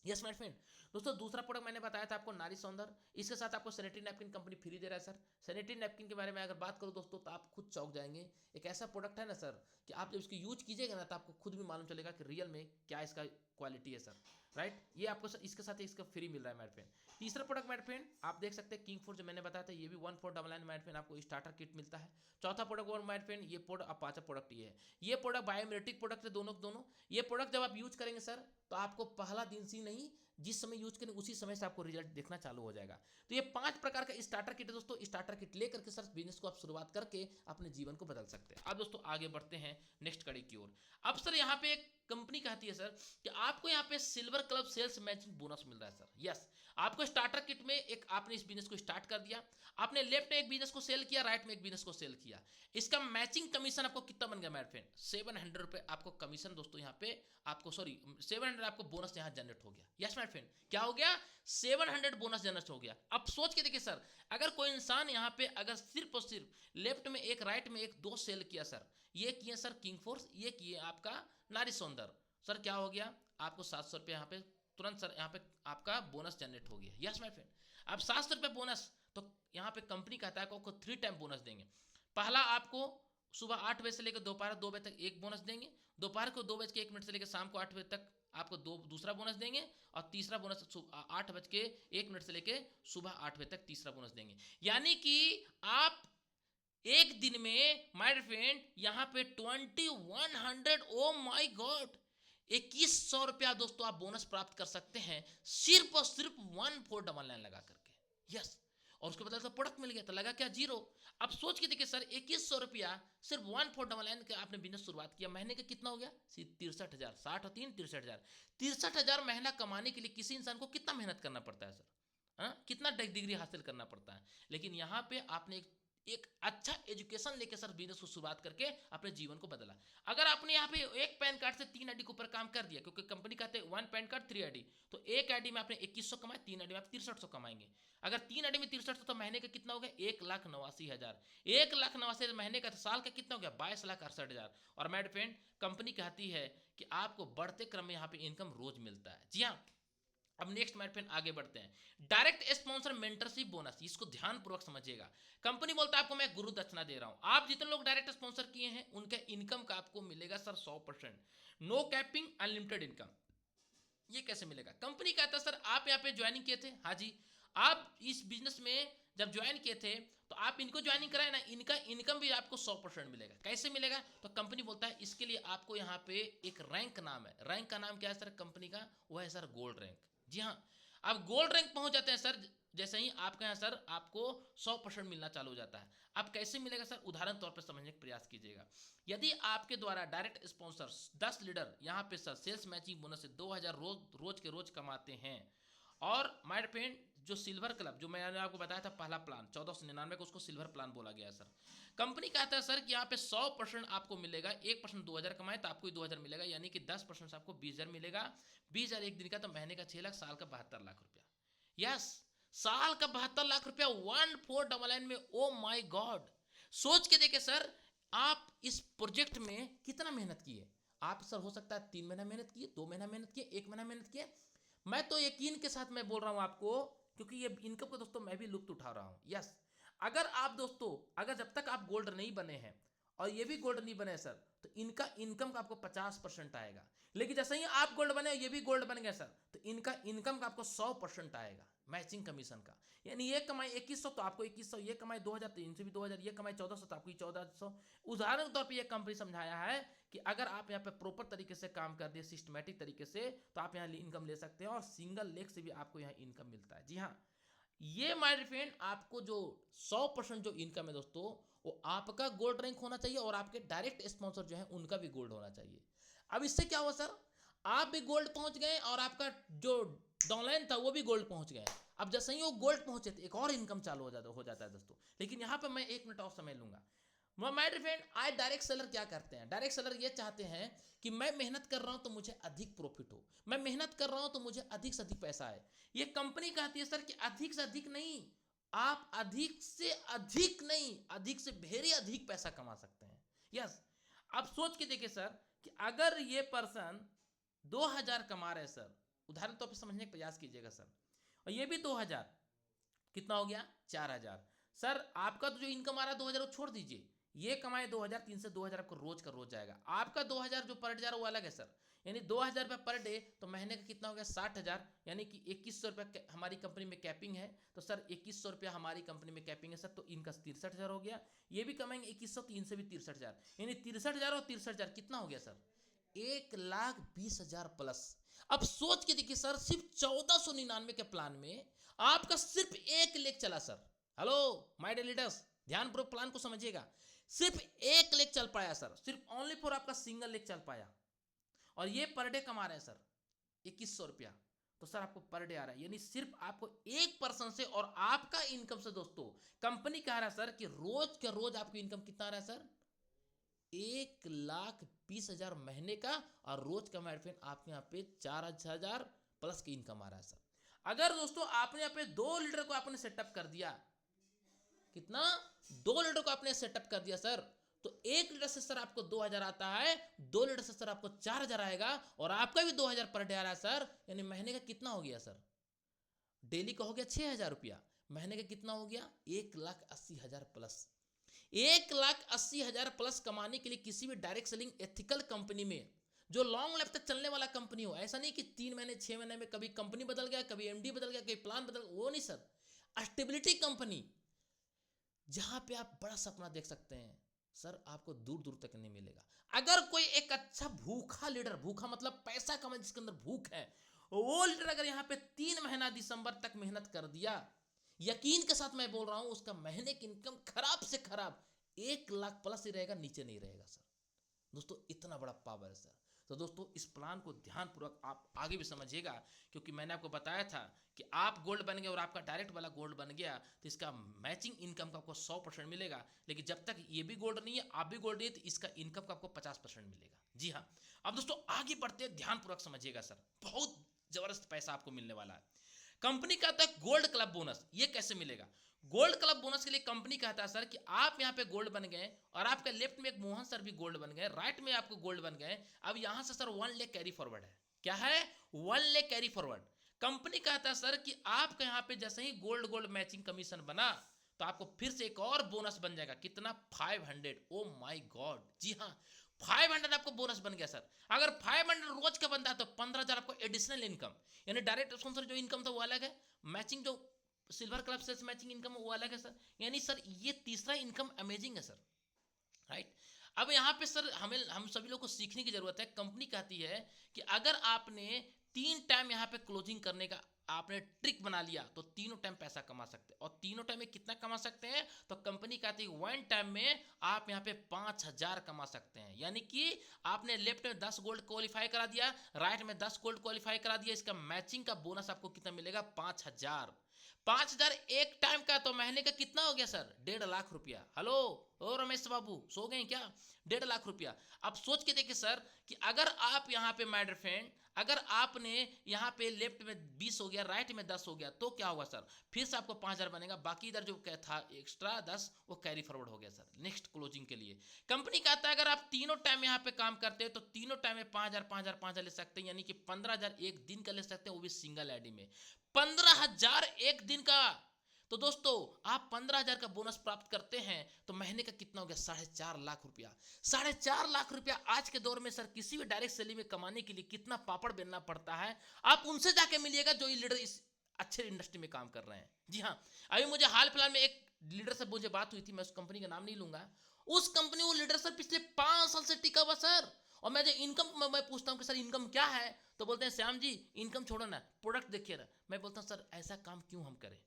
Yes my friend. दोस्तों दूसरा प्रोडक्ट मैंने बताया था आपको नारी सौंदर्य, इसके साथ आपको सैनिटरी नैपकिन कंपनी फ्री दे रहा है सर। सैनिटरी नैपकिन के बारे में अगर बात करूं दोस्तों तो आप खुद चौंक जाएंगे। एक ऐसा प्रोडक्ट है ना सर कि आप जब इसको यूज कीजिएगा ना तो आपको खुद भी मालूम चलेगा कि रियल में क्या इसका क्वालिटी है सर, राइट। ये आपको सर इसके साथ इसका फ्री मिल रहा है मेरे फ्रेंड। तीसरा प्रोडक्ट मेरे फ्रेंड आप देख सकते हैं किंग फोर, जो मैंने बताया था ये भी 1499 मेरे फ्रेंड आपको स्टार्टर किट मिलता है। चौथा प्रोडक्ट और मेरे फ्रेंड ये प्रोडक्ट, अब पांचवा प्रोडक्ट ये है, ये प्रोडक्ट बायोमेट्रिक प्रोडक्ट है दोनों। ये प्रोडक्ट जब आप यूज करेंगे सर तो आपको पहला दिन से नहीं, जिस समय यूज करें उसी समय से आपको रिजल्ट देखना चालू हो जाएगा। तो ये 5 प्रकार का स्टार्टर किट है दोस्तों। स्टार्टर किट लेकर के सर बिजनेस को आप शुरुआत करके अपने जीवन को बदल सकते हैं। अब दोस्तों आगे बढ़ते हैं नेक्स्ट कड़ी की ओर। अब सर यहाँ पे एक कंपनी कहती है सर कि आपको यहाँ पे silver club sales matching bonus मिल रहा है सर। यस, आपको स्टार्टर किट में एक आपने इस बिजनेस को स्टार्ट कर दिया, आपने लेफ्ट में एक बिजनेस को सेल किया, राइट में एक बिजनेस को सेल किया। इसका मैचिंग कमीशन आपको कितना बन गया मेरे फ्रेंड? 700 रुपए आपको कमीशन दोस्तों यहाँ पे आपको 700 आपको बोनस यहाँ जनरेट हो गया। यस माय फ्रेंड, क्या हो गया? 700 बोनस जनरेट हो गया। अब सोच के देखिए सर, अगर कोई इंसान यहाँ पे अगर सिर्फ और सिर्फ लेफ्ट में एक राइट में एक दो सेल किया सर, ये किए सर किंग फोर्स, ये किए आपका नारी सौंदर्य, सर क्या हो गया? आपको 700 रुपये यहाँ पे तुरंत सर यहाँ पे आपका बोनस जनरेट हो गया। यस माय फ्रेंड, अब 700 रुपये बोनस, तो यहाँ पे कंपनी कहता है आपको 3 टाइम बोनस देंगे। पहला आपको सुबह 8 बजे से लेकर दोपहर 2 बजे तक एक बोनस देंगे, दोपहर को 2:01 से लेकर शाम को 8 बजे तक आपको दूसरा बोनस देंगे, और तीसरा बोनस 8:01 से लेकर सुबह 8 बजे तक तीसरा बोनस देंगे। यानी कि आप एक दिन में माय फ्रेंड यहाँ पे 2100, ओ माय गॉड, 2100 रुपया दोस्तों आप बोनस प्राप्त कर सकते हैं सिर्फ और सिर्फ 1499 लगा करके। यस, और उसके बदले तो प्रोडक्ट मिल गया, तो लगा क्या? 0। अब सोच के देखिए सर 2100 रुपया सिर्फ 1499 का आपने बिजनेस शुरुआत किया, महीने का कितना हो गया? 63,000, 60 और 3 63,000। 63,000 महीना कमाने के लिए किसी इंसान को कितना मेहनत करना पड़ता है सर? कितना डिग्री हासिल करना पड़ता है? लेकिन यहाँ पे आपने एक अच्छा एजुकेशन लेके सर बिजनेस को शुरुआत करके अपने जीवन को बदला। अगर आपने यहाँ पे एक पैन कार्ड से 3 आईडी के ऊपर काम कर दिया, क्योंकि कंपनी कहते हैं 1 पैन कार्ड 3 आईडी, तो एक आईडी में आपने 2100 कमाए, 3 आईडी में आप 6300 कमाएंगे। अगर 3 आईडी में 6300 तो महीने का कितना हो गया? 1,89,000। 1,89,000 महीने का, तो साल का कितना हो गया? 22,68,000। और मेरे फ्रेंड कंपनी कहती है कि आपको बढ़ते क्रम में यहाँ पे इनकम रोज मिलता है। जी हाँ, अब नेक्स्ट मेरे फ्रेंड आगे बढ़ते हैं। डायरेक्ट स्पॉन्सर मेंटरशिप बोनस, इसको ध्यानपूर्वक समझिएगा। कंपनी बोलता है आपको मैं गुरु दक्षिणा दे रहा हूं, आप जितने लोग डायरेक्ट स्पॉन्सर किए हैं उनके इनकम का आपको मिलेगा sir 100%, no capping, unlimited income. ये कैसे मिलेगा? कंपनी कहता है सर आप यहाँ पे ज्वाइनिंग किए थे, हाँ जी, आप इस बिजनेस में जब ज्वाइन किए थे तो आप इनको ज्वाइनिंग कराए ना, इनका इनकम भी आपको 100% मिलेगा। कैसे मिलेगा? तो कंपनी बोलता है इसके लिए आपको यहाँ पे एक रैंक नाम है, रैंक का नाम क्या है सर कंपनी का? वो है सर गोल्ड रैंक। जी हाँ, आप गोल्ड रैंक पहुंच जाते हैं सर, जैसे ही आपके यहाँ सर आपको 100% मिलना चालू हो जाता है। अब कैसे मिलेगा सर, उदाहरण तौर पर समझने का प्रयास कीजिएगा। यदि आपके द्वारा डायरेक्ट स्पॉन्सर 10 लीडर यहाँ पे सर सेल्स मैचिंग बोनस से 2000 रोज के रोज कमाते हैं, और माय फ्रेंड जो सिल्वर क्लब जो मैंने आपको बताया था पहला प्लान 1499 का, उसको सिल्वर प्लान बोला गया है सर। कंपनी कहता है सर कि यहाँ पे 100% आपको मिलेगा, 1% 2000 कमाए तो आपको ही 2000 मिलेगा, यानी कि 10% से आपको 20,000 मिलेगा। 20,000 एक दिन का, तो महीने का 6 लाख, साल का 72 लाख रुपया। यस, साल का 72 लाख रुपया 1499 में। ओ माय गॉड, सोच के देखे सर, आप इस प्रोजेक्ट में कितना मेहनत किए। आप सर हो सकता है 3 महीना मेहनत किए, 2 महीना मेहनत किए, 1 महीना मेहनत किए। मैं तो यकीन के साथ मैं बोल रहा हूं आपको, क्योंकि ये इनकम को दोस्तों मैं भी लुत्फ उठा रहा हूं। यस, अगर आप दोस्तों, अगर जब तक आप गोल्ड नहीं बने हैं और ये भी गोल्ड नहीं बने सर, तो इनका इनकम का आपको 50% आएगा। लेकिन जैसे ही आप गोल्ड बने, ये भी गोल्ड बन गया सर, तो इनका इनकम का आपको 100% आएगा मैचिंग कमीशन का। यानी ये कमाई 2100 तो आपको 2100, ये कमाई 2000 तो इनसे भी 2000, ये कमाई 1400 तो आपको 1400। उदाहरण के तौर पर यह कंपनी समझाया है कि अगर आप यहाँ पे प्रॉपर तरीके से काम कर दिए, सिस्टमेटिक तरीके से, तो आप यहाँ इनकम ले सकते हैं, और सिंगल लेग से भी आपको यहाँ इनकम मिलता है। जी हाँ, ये माय फ्रेंड आपको जो 100% जो इनकम है दोस्तों, वो आपका गोल्ड रैंक होना चाहिए, और आपके डायरेक्ट स्पॉन्सर जो है उनका भी गोल्ड होना चाहिए। अब इससे क्या हुआ सर, आप भी गोल्ड पहुंच गए और आपका जो डाउनलाइन था वो भी गोल्ड पहुंच गए। अब जैसे ही वो गोल्ड पहुंचे तो एक और इनकम चालू हो जाता है दोस्तों। लेकिन यहाँ पे मैं 1 मिनट और समय लूंगा। माय फ्रेंड, आज डायरेक्ट सेलर क्या करते हैं, डायरेक्ट सेलर ये चाहते हैं कि मैं मेहनत कर रहा हूं तो मुझे अधिक प्रॉफिट हो, मैं मेहनत कर रहा हूं तो मुझे अधिक से अधिक पैसा आए। ये कंपनी कहती है सर कि अधिक से अधिक नहीं, आप अधिक से अधिक नहीं, अधिक से भेरी अधिक पैसा कमा सकते हैं। यस, आप सोच के देखिए सर कि अगर ये पर्सन 2000 कमा रहे हैं सर, उदाहरण तौर पर समझने का प्रयास कीजिएगा सर, और ये भी 2000, कितना हो गया 4000। सर आपका तो जो इनकम आ रहा है 2000 वो छोड़ दीजिए, ये कमाए 2000, 3 से 2000 आपको रोज का रोज जाएगा। आपका 2000 जो पर डे जा रहा है वो अलग है सर, यानी 2000 रुपये पर डे, तो महीने का कितना हो गया 60,000, यानी कि 2100 रुपये हमारी कंपनी में कैपिंग है। तो सर 2100 रुपया हमारी कंपनी में कैपिंग है सर, तो इनका 63,000 हो गया। ये भी कमाएंगे 2100, तो इनसे भी 63,000, यानी 63,000 और 63,000 कितना हो गया सर 1,20,000 प्लस। अब सोच के देखिए सर, सिर्फ 1499 के प्लान में आपका सिर्फ 1 लेख चला sir. Hello my dear leaders, ध्यानपूर्वक प्लान को समझिएगा। सिर्फ 1 लेख चल पाया सर, सिर्फ ओनली फॉर आपका सिंगल लेख चल पाया, और ये पर डे कमा रहे हैं सर 2100 रुपया। तो सर आपको पर डे आ रहा है, यानी सिर्फ आपको 1% से, और आपका इनकम से दोस्तों कंपनी कह रहा है सर कि रोज के रोज आपकी इनकम कितना आ रहा है सर 1,20,000 महीने का, और रोज का मैडम आपके यहाँ पे 4,000 प्लस की इनकम आ रहा है सर। अगर दोस्तों आपने यहाँ पे 2 लीटर को आपने सेटअप कर दिया, कितना 2 लीटर को आपने सेटअप कर दिया सर, तो 1 लीटर से सर आपको 2000 आता है, 2 लीटर से सर आपको 4000 आएगा, और आपका भी 2000 पर डे आ रहा है सर, यानी महीने का कितना हो गया सर, डेली का हो गया 6,000 रुपया, महीने का कितना हो गया 1,80,000 प्लस। 1,80,000 प्लस कमाने के लिए किसी भी डायरेक्ट सेलिंग एथिकल कंपनी में, जो लॉन्ग लाइफ तक चलने वाला कंपनी हो, ऐसा नहीं कि 3 महीने 6 महीने में कभी कंपनी बदल गया, कभी एमडी बदल गया, कभी प्लान बदल, वो नहीं सर। स्टेबिलिटी कंपनी, जहां पे आप बड़ा सपना देख सकते हैं सर, आपको दूर दूर तक नहीं मिलेगा। अगर कोई एक अच्छा भूखा लीडर, भूखा मतलब पैसा कमाने जिसके अंदर भूख है, वो लीडर अगर यहाँ पे 3 महीना दिसंबर तक मेहनत कर दिया, यकीन के साथ मैं बोल रहा हूं उसका महीने की इनकम खराब से खराब 1,00,000 प्लस ही रहेगा, नीचे नहीं रहेगा सर। दोस्तों इतना बड़ा पावर है सर। तो दोस्तों इस प्लान को ध्यानपूर्वक आप आगे भी समझिएगा, क्योंकि मैंने आपको बताया था कि आप गोल्ड बन गए और आपका डायरेक्ट वाला गोल्ड बन गया, तो इसका मैचिंग इनकम का आपको 100% मिलेगा। लेकिन जब तक ये भी गोल्ड नहीं है, आप भी गोल्ड नहीं है, तो इसका इनकम का आपको 50% मिलेगा। जी हाँ, अब दोस्तों आगे बढ़ते हैं, ध्यानपूर्वक समझिएगा सर, बहुत जबरदस्त पैसा आपको मिलने वाला है। कंपनी कहता है गोल्ड क्लब बोनस, ये कैसे मिलेगा। गोल्ड क्लब बोनस के लिए कंपनी कहता है सर कि आप यहाँ पे गोल्ड बन गए, और आपके लेफ्ट में एक मोहन सर भी गोल्ड बन गए, राइट में आपको गोल्ड बन गए। अब यहाँ से सर 1 लाख कैरी फॉरवर्ड है। क्या है 1 लाख कैरी फॉरवर्ड। कंपनी कहता है सर कि आपका यहाँ पे जैसे ही गोल्ड गोल्ड मैचिंग कमीशन बना, तो आपको फिर से एक और बोनस बन जाएगा, कितना 500। ओ माय गॉड, जी हाँ 500 आपको बोनस बन गया सर। अगर 500 रोज का बनता है तो 15,000 आपको एडिशनल इनकम, यानी डायरेक्ट स्पॉन्सर जो इनकम था वो अलग है, मैचिंग जो सिल्वर क्लब से मैचिंग इनकम वो अलग है सर। यानी सर ये तीसरा इनकम अमेजिंग है सर, राइट। अब यहाँ पे सर हम सभी लोग को सीखने की जरूरत है। कंपनी कहती है कि अगर आपने 3 टाइम यहाँ पे क्लोजिंग करने का आपने ट्रिक बना लिया तो तीनों टाइम पैसा कमा सकते हैं। और तीनों टाइम में कितना कमा सकते हैं, तो कंपनी कहती है वन टाइम में आप यहाँ पे 5,000 कमा सकते हैं। यानी कि आपने लेफ्ट में 10 गोल्ड क्वालिफाई करा दिया, राइट में 10 गोल्ड क्वालिफाई करा दिया, इसका मैचिंग का बोनस आपको कितना मिलेगा, 5,000। 5,000 एक टाइम का, तो महीने का कितना हो गया सर, 1.5 लाख रुपया। हेलो ओ रमेश बाबू, सो गए क्या, 1.5 लाख रुपया। अब सोच के देखिए सर कि अगर आप यहाँ पे माय डियर फ्रेंड, अगर आपने यहाँ पे लेफ्ट में 20 हो गया, राइट में 10 हो गया, तो क्या होगा सर, फिर से आपको 5,000 बनेगा, बाकी इधर जो क्या था एक्स्ट्रा 10 वो कैरी फॉरवर्ड हो गया सर नेक्स्ट क्लोजिंग के लिए। कंपनी कहता है अगर आप तीनों टाइम यहाँ पे काम करते हैं तो तीनों टाइम में 5,000 5,000 5,000 ले सकते हैं, यानी कि 15,000 एक दिन का ले सकते हैं, वो भी सिंगल आईडी में 15,000 एक दिन का। तो दोस्तों आप 15,000 का बोनस प्राप्त करते हैं तो महीने का कितना हो गया, 4.5 लाख रुपया। 4.5 लाख रुपया आज के दौर में सर किसी भी डायरेक्ट सेलिंग में कमाने के लिए कितना पापड़ बेलना पड़ता है, आप उनसे जाके मिलिएगा जो ये लीडर इस अच्छे इंडस्ट्री में काम कर रहे हैं। जी हाँ, अभी मुझे हाल फिलहाल में एक लीडर से मुझे बात हुई थी, मैं उस कंपनी का नाम नहीं लूंगा। उस कंपनी वो लीडर सर पिछले 5 साल से टिका हुआ सर। और मैं जो इनकम मैं पूछता हूँ कि सर इनकम क्या है, तो बोलते हैं श्याम जी इनकम छोड़ो ना, प्रोडक्ट देखिए ना। मैं बोलता हूँ सर ऐसा काम क्यों हम करें।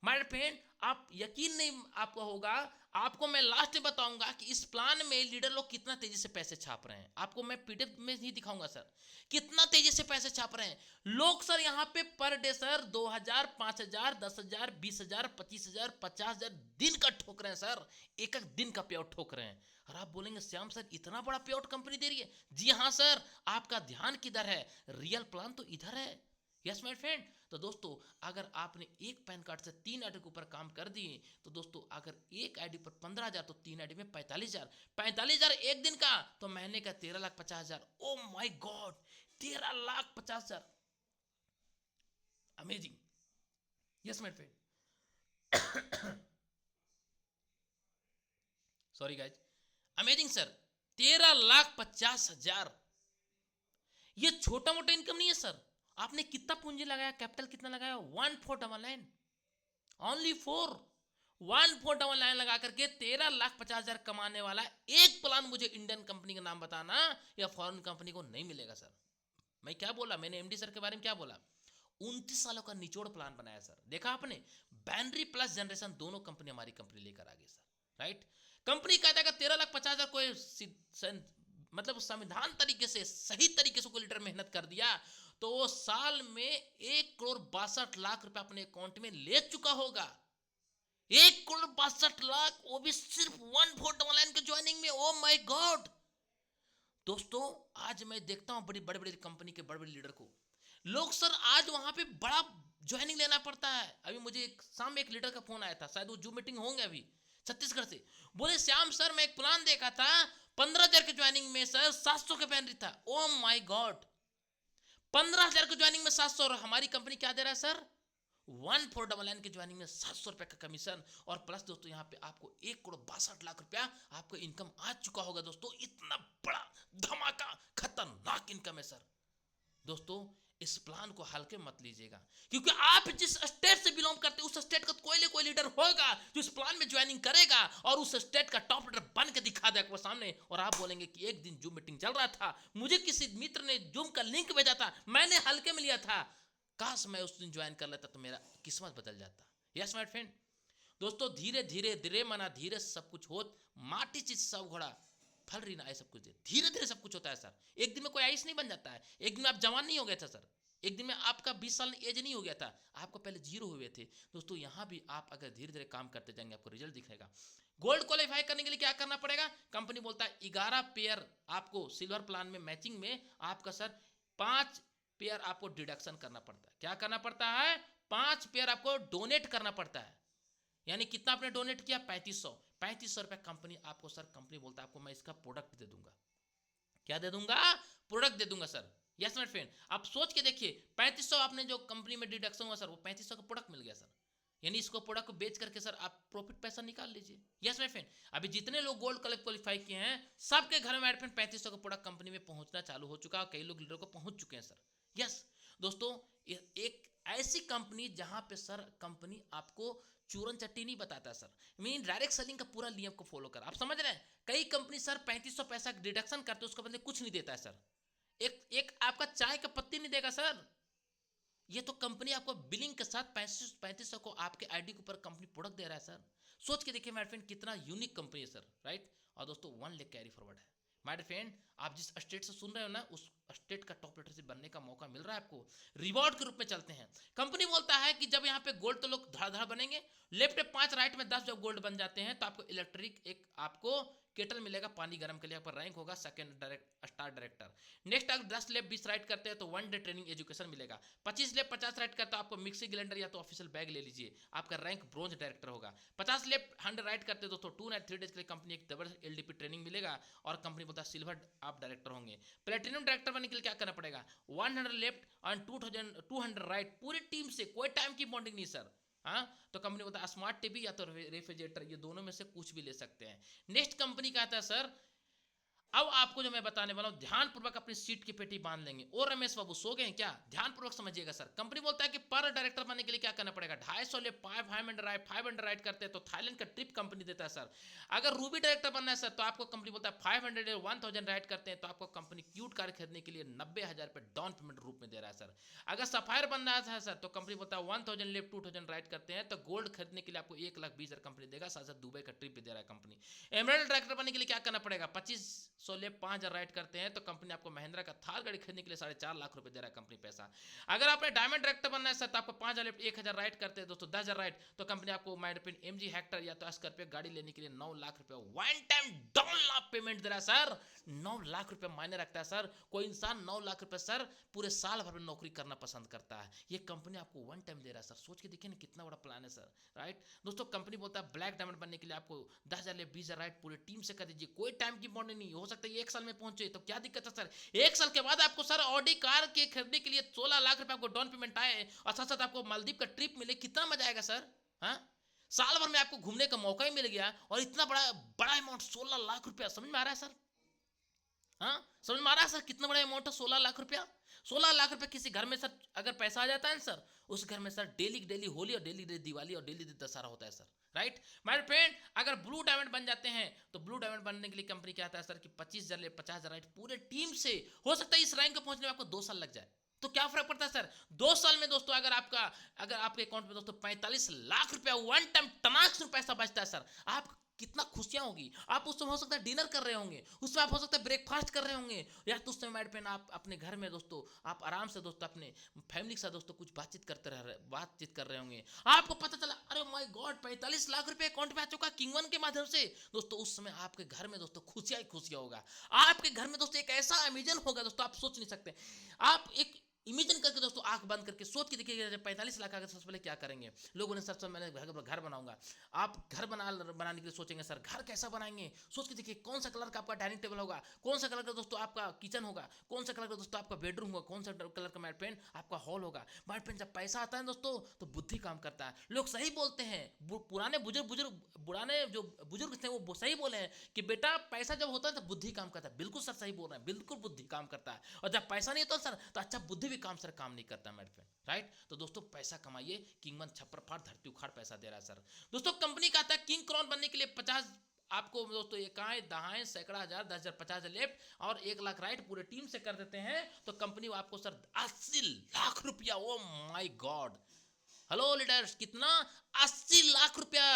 माय फ्रेंड आप यकीन नहीं आपको होगा, आपको मैं लास्ट में बताऊंगा कि इस प्लान में लीडर लोग कितना तेजी से पैसे छाप रहे हैं। आपको मैं पीडीएफ में ही दिखाऊंगा सर कितना तेजी से पैसे छाप रहे हैं लोग सर। यहाँ पे पर डे सर 2,000 5,000 10,000 20,000 25,000 50,000 दिन का ठोक रहे हैं सर, एक एक दिन का पे आउट ठोक रहे हैं। और आप बोलेंगे श्याम सर इतना बड़ा पे आउट कंपनी दे रही है। जी हाँ सर, आपका ध्यान किधर है, रियल प्लान तो इधर है। Yes my friend. तो दोस्तों अगर आपने एक पैन कार्ड से 3 आईडी के ऊपर काम कर दिए, तो दोस्तों अगर एक आईडी पर 15,000 तो 3 आईडी में 45,000, 45,000 एक दिन का, तो महीने का 13,50,000। Oh my God, 13,50,000, amazing. Yes my friend, sorry guys, amazing sir, 13,50,000। ये छोटा मोटा इनकम नहीं है सर। आपने कितना पूंजी लगाया, कैपिटल कितना लगाया, 1499, ओनली 1499 लगा करके 13,50,000 कमाने वाला एक प्लान मुझे इंडियन कंपनी का नाम बताना या फॉरेन कंपनी को नहीं मिलेगा सर। मैं क्या बोला, मैंने एमडी सर के बारे में क्या बोला, 29 सालों का निचोड़ प्लान बनाया सर। देखा आपने, बैनरी प्लस जनरेशन दोनों कंपनी हमारी कंपनी लेकर आ गई सर, राइट। कंपनी कहता है 13,50,000 कोई मतलब संविधान तरीके से सही तरीके से कोई लीडर मेहनत कर दिया तो वो साल में 1,62,00,000 रुपए अपने अकाउंट में ले चुका होगा। 1,62,00,000, वो भी सिर्फ 1499 के ज्वाइनिंग में। ओ माय गॉड दोस्तों, आज मैं देखता हूं बड़ी बड़ी बड़ी कंपनी के बड़े बड़े लीडर को, लोग सर आज वहां पे बड़ा ज्वाइनिंग लेना पड़ता है। अभी मुझे शाम एक लीडर का फोन आया था, शायद वो जूम मीटिंग होंगे अभी छत्तीसगढ़ से। बोले श्याम सर मैं एक प्लान देखा था, 15,000 के ज्वाइनिंग में सर 700 के बैनरी था। ओ माय गॉड, 15,000 के ज्वाइनिंग में 700, और हमारी कंपनी क्या दे रहा है सर, 1499 के ज्वाइनिंग में 700 रुपए का कमीशन। और प्लस दोस्तों यहाँ पे आपको 1,62,00,000 रुपया आपको इनकम आ चुका होगा। दोस्तों इतना बड़ा धमाका, खतरनाक इनकम है सर। दोस्तों इस प्लान को हल्के मत लीजिएगा, क्योंकि आप जिस स्टेट से बिलोंग करते हैं उस स्टेट का कोई लीडर होगा जो इस प्लान में ज्वाइनिंग करेगा और उस स्टेट का टॉप लीडर बन के दिखा देगा सामने। और आप बोलेंगे कि एक दिन जूम मीटिंग चल रहा था, मुझे किसी मित्र ने जूम का लिंक भेजा था, मैंने हल्के में लिया था, काश मैं उस दिन ज्वाइन कर लेता तो मेरा किस्मत बदल जाता। Yes my friend. दोस्तों धीरे धीरे धीरे मना धीरे सब कुछ हो, माटी चीज सब घोड़ा फल रही ना आए, सब कुछ धीरे धीरे सब कुछ होता है सर। एक दिन में कोई आयुष नहीं बन जाता है, एक दिन में आप जवान नहीं हो गए थे सर, एक दिन में आपका 20 साल एज नहीं हो गया था, आपको पहले 0 हुए थे। दोस्तों यहाँ भी आप अगर धीरे धीरे काम करते जाएंगे आपको रिजल्ट दिखेगा। गोल्ड क्वालिफाई करने के लिए क्या करना पड़ेगा, कंपनी बोलता है 11 पेयर आपको सिल्वर प्लान में मैचिंग में आपका सर 5 पेयर आपको डिडक्शन करना पड़ता है। क्या करना पड़ता है, 5 पेयर आपको डोनेट करना पड़ता है। यानी कितना आपने डोनेट किया, 3500 रुपए कंपनी आपको सर, कंपनी बोलता है आपको मैं इसका प्रोडक्ट दे दूंगा। क्या दे दूंगा, प्रोडक्ट दे दूंगा सर। यस माय फ्रेंड, आप सोच के देखिए 3500 आपने जो कंपनी में डिडक्शन हुआ सर, वो 3500 का प्रोडक्ट मिल गया सर। यानी इसको प्रोडक्ट को बेच करके सर आप प्रॉफिट पैसा निकाल लीजिए। यस माय फ्रेंड, अभी जितने लोग गोल्ड क्वालिफाई किए हैं सबके घर में 3500 का प्रोडक्ट कंपनी में पहुंचना चालू हो चुका है, कई लोग लीडर को पहुंच चुके हैं सर। यस दोस्तों, एक ऐसी कंपनी जहां पे सर कंपनी आपको चूरन चट्टी नहीं बताता सर, मीन डायरेक्ट सेलिंग का पूरा नियम को फॉलो कर। आप समझ रहे हैं, कई कंपनी सर 3500 पैसा डिडक्शन करते उसके बदले कुछ नहीं देता है सर, एक आपका चाय का पत्ती नहीं देगा सर। ये तो कंपनी आपको बिलिंग के साथ 3500 को आपके आईडी के ऊपर कंपनी प्रोडक्ट दे रहा है सर। सोच के देखिए माय फ्रेंड, कितना यूनिक कंपनी है सर, राइट। और दोस्तों 1 लाख कैरी फॉरवर्ड है माय फ्रेंड। आप जिस स्टेट से सुन रहे हो ना, उस स्टेट का टॉप लीडर से बनने का मौका मिल रहा है आपको, रिवॉर्ड के रूप में चलते हैं। कंपनी बोलता है कि जब यहाँ पे गोल्ड तो लोग धड़ा धड़ा बनेंगे, लेफ्ट में 5 राइट में 10 जब गोल्ड बन जाते हैं तो आपको इलेक्ट्रिक एक आपको केटल मिलेगा पानी गर्म के लिए, आपका रैंक होगा सेकंड स्टार डायरेक्टर। नेक्स्ट अगर 10 लेप 20 राइट करते हैं तो 1 डे ट्रेनिंग एजुकेशन मिलेगा। 25 लेप 50 राइट करते हो आपको मिक्सी ग्राइंडर या तो ऑफिशियल बैग ले लीजिए, आपका रैंक ब्रोंज डायरेक्टर होगा। 50 लेप 100 राइट करते हो दोस्तों 2 नाइट 3 डेज के लिए कंपनी एक जबरदस्त एलडीपी ट्रेनिंग मिलेगा और कंपनी बोलता है सिल्वर आप डायरेक्टर होंगे। प्लेटिनम डायरेक्टर बनने के लिए क्या करना पड़ेगा, 100 लेफ्ट और 200 राइट पूरी टीम से, कोई टाइम की बॉन्डिंग नहीं सर। हाँ, तो कंपनी बोलता है स्मार्ट टीवी या तो रेफ्रिजरेटर, ये दोनों में से कुछ भी ले सकते हैं। नेक्स्ट कंपनी कहता है सर अब आपको जो मैं बताने वाला हूं ध्यानपूर्वक अपनी सीट की पेटी बांध लेंगे। और रमेश बाबू सो गए क्या, ध्यानपूर्वक समझिएगा सर। कंपनी बोलता है कि पर डायरेक्टर बनने के लिए क्या करना पड़ेगा, 250 ले 500 राइट करते हैं तो थाईलैंड का ट्रिप कंपनी देता है सर। अगर रूबी डायरेक्टर बनना है सर तो आपको कंपनी बोलता है 500 1000 राइट करते हैं तो आपको कंपनी क्यूट कार खरीदने के लिए 90,000 रुपए डाउन पेमेंट रूप में दे रहा है सर। अगर सफायर बनना है सर तो कंपनी बोलता है 1000 लेप 2000 राइट करते हैं तो गोल्ड खरीदने के लिए आपको 1,20,000 कंपनी देगा, साथ साथ दुबई का ट्रिप भी दे रहा है कंपनी। एमराल्ड डायरेक्टर बनने के लिए क्या करना पड़ेगा, 2500 लेप 5000 राइट करते हैं तो कंपनी आपको महिंद्रा का थार गाड़ी खरीदने के लिए 4.5 लाख रुपए दे रहा है कंपनी पैसा। अगर आपने डायमंड डायरेक्टर बनना है सर तो आपको 5000 लेफ्ट 1000 राइट करते हैं दोस्तों 10,000 राइट तो कंपनी आपको माइडपिन एमजी हेक्टर या तो स्कॉर्पियो गाड़ी लेने के लिए 9 लाख रुपए one time down lakh payment दे रहा है सर। 9 लाख रुपए मायने रखता है सर। कोई इंसान 9 लाख रुपए सर पूरे साल भर में नौकरी करना पसंद करता है, ये कंपनी आपको वन टाइम दे रहा है सर। सोच के देखिए ना कितना बड़ा प्लान है सर, राइट। दोस्तों कंपनी बोलता है ब्लैक डायमंड बनने के लिए आपको 10,000 ले 20,000 राइट पूरी टीम से कर दीजिए, कोई टाइम की बॉन्डिंग नहीं, हो सकता है 1 साल में पहुंचे तो क्या दिक्कत है सर। 1 साल के बाद आपको सर ऑडी कार के खरीदने के लिए 16 लाख रुपए आपको डाउन पेमेंट आए और साथ साथ आपको मालदीव का ट्रिप मिले, कितना मजा आएगा सर। हाँ, साल भर में आपको घूमने का मौका ही मिल गया और इतना बड़ा बड़ा अमाउंट 16 लाख रुपया, समझ में आ रहा है सर। हाँ, समझ में आ रहा है सर कितना बड़ा अमाउंट है 16 लाख रुपया। 16 लाख रुपए किसी घर में सर अगर पैसा आ जाता है सर, उस घर में सर डेली डेली होली और डेली डेली दिवाली और डेली डेली दशहरा होता है सर, राइट। माय फ्रेंड अगर ब्लू डायमंड बन जाते हैं तो ब्लू डायमंड बनने के लिए कंपनी क्या आता है सर कि 25,000 ले 50,000 राइट पूरे टीम से, हो सकता है इस रैंक को पहुंचने में आपको 2 साल लग जाए, तो क्या फर्क पड़ता है सर। 2 साल में दोस्तों अगर आपके अकाउंट में दोस्तों 45 लाख रुपया वन टाइम टनाक से पैसा बचता है सर, आप कितना खुशियां होगी। आप उस समय हो सकता है डिनर कर रहे होंगे, उसमें आप हो सकता है ब्रेकफास्ट कर रहे होंगे, या तो उस समय मैड पेन आप अपने घर में दोस्तों आप आराम से दोस्तों अपने फैमिली के साथ दोस्तों कुछ बातचीत कर रहे होंगे, आपको पता चला अरे माय गॉड 45 लाख रुपए अकाउंट में आ चुका किंग वन के माध्यम से। दोस्तों उस समय आपके घर में दोस्तों खुशियां ही खुशियां होगा। आपके घर में दोस्तों एक ऐसा अमेजन होगा दोस्तों आप सोच नहीं सकते। आप एक इमेजिन करके दोस्तों आंख बंद करके सोच के देखिए 45 लाख का सबसे पहले क्या करेंगे लोगों ने, सबसे मैंने घर बनाऊंगा। आप घर बनाने के लिए सोचेंगे सर घर कैसा बनाएंगे, सोच के देखिए कौन सा कलर का आपका डाइनिंग टेबल होगा, कौन सा कलर का दोस्तों आपका किचन होगा, कौन सा कलर का दोस्तों आपका बेडरूम होगा, कौन सा कलर का मैट पेन आपका हॉल होगा। मैट पेन जब पैसा आता है दोस्तों तो बुद्धि काम करता है। लोग सही बोलते हैं, पुराने जो बुजुर्ग थे वो सही बोले हैं कि बेटा पैसा जब होता है तो बुद्धि काम करता है। बिल्कुल सर सही बोल रहे हैं, बिल्कुल बुद्धि काम करता है, और जब पैसा नहीं होता सर तो अच्छा बुद्धि काम नहीं करता मेरे फ्रेंड, राइट। तो दोस्तों पैसा कमाइए, किंग वन छप्पर फाड़ धरती उखाड़ पैसा दे रहा है सर। दोस्तों कंपनी का आता है किंग क्राउन बनने के लिए 50 आपको दोस्तों एकाएं दहाएं सैकड़ा हजार 10,000 50,000 लेफ्ट और 1 लाख राइट पूरे टीम से कर देते हैं तो कंपनी आपको सर 80 लाख रुपया, oh my God. Hello leaders, कितना 80 लाख रुपया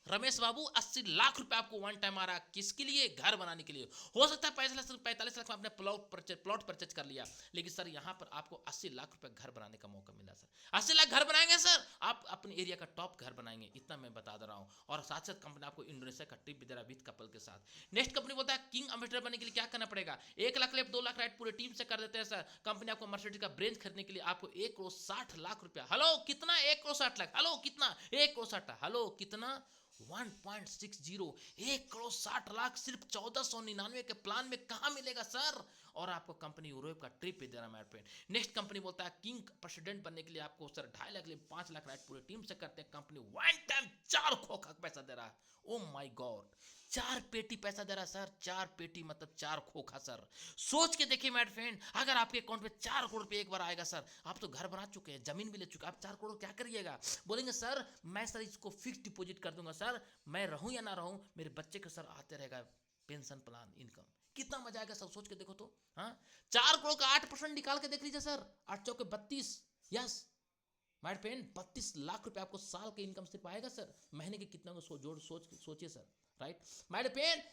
रमेश बाबू, 80 लाख रुपए आपको वन टाइम आ रहा है, किसके लिए, घर बनाने के लिए। हो सकता है 45 लाख में आपने प्लॉट परचेज कर लिया, लेकिन सर यहाँ पर आपको 80 लाख रुपए घर बनाने का मौका मिला सर। 80 लाख घर बनाएंगे सर, आप अपने एरिया का टॉप घर बनाएंगे, इतना मैं बता दे रहा हूँ। और साथ साथ कंपनी आपको इंडोनेशिया का ट्रिप भी दे रहा है विद कपल के साथ। नेक्स्ट कंपनी बोलता है किंग एम्बेसडर बनने के लिए क्या करना पड़ेगा, 1 लाख लेफ्ट 2 लाख राइट पूरे टीम से कर देते हैं सर। कंपनी आपको मर्सिडीज का ब्रेंच खरीदने के लिए आपको 1 करोड़ 60 लाख रुपया, हेलो कितना, 1 करोड़ 60 लाख, हेलो कितना, 1 करोड़ 60, हेलो कितना 1.60, 1 करोड़ 60 लाख सिर्फ 1499 के प्लान में कहां मिलेगा सर। और आपको कंपनी यूरोप का ट्रिप भी दे रहा है। नेक्स्ट कंपनी बोलता है किंग प्रेसिडेंट बनने के लिए आपको सर 2.5 लाख 5 लाख राइट पूरी टीम से करते हैं। कंपनी वन टाइम 4 खोखा पैसा दे रहा है, ओ माय गॉड 4 पेटी पैसा दे रहा है सर। 4 पेटी मतलब 4 खोखा सर। सोच के देखिए मेरे फ्रेंड, अगर आपके अकाउंट में 4 करोड़ रुपए एक बार आएगा सर, आप तो घर बना चुके हैं, जमीन भी ले चुके हैं, आप 4 करोड़ क्या करिएगा। बोलेंगे सर मैं सर इसको फिक्स डिपॉजिट कर दूंगा सर, मैं रहूं या ना रहूं मेरे बच्चे के सर आते रहेगा पेंशन प्लान इनकम, कितना मजा आएगा सर। सोच के देखो तो, हाँ 4 करोड़ का 8% निकाल के देख लीजिए सर, 8 चौके 32, यस माय फ्रेंड 32 लाख रुपए आपको साल के इनकम सिर्फ आएगा सर, महीने के कितना को सोचिए सर, राइट। माय फ्रेंड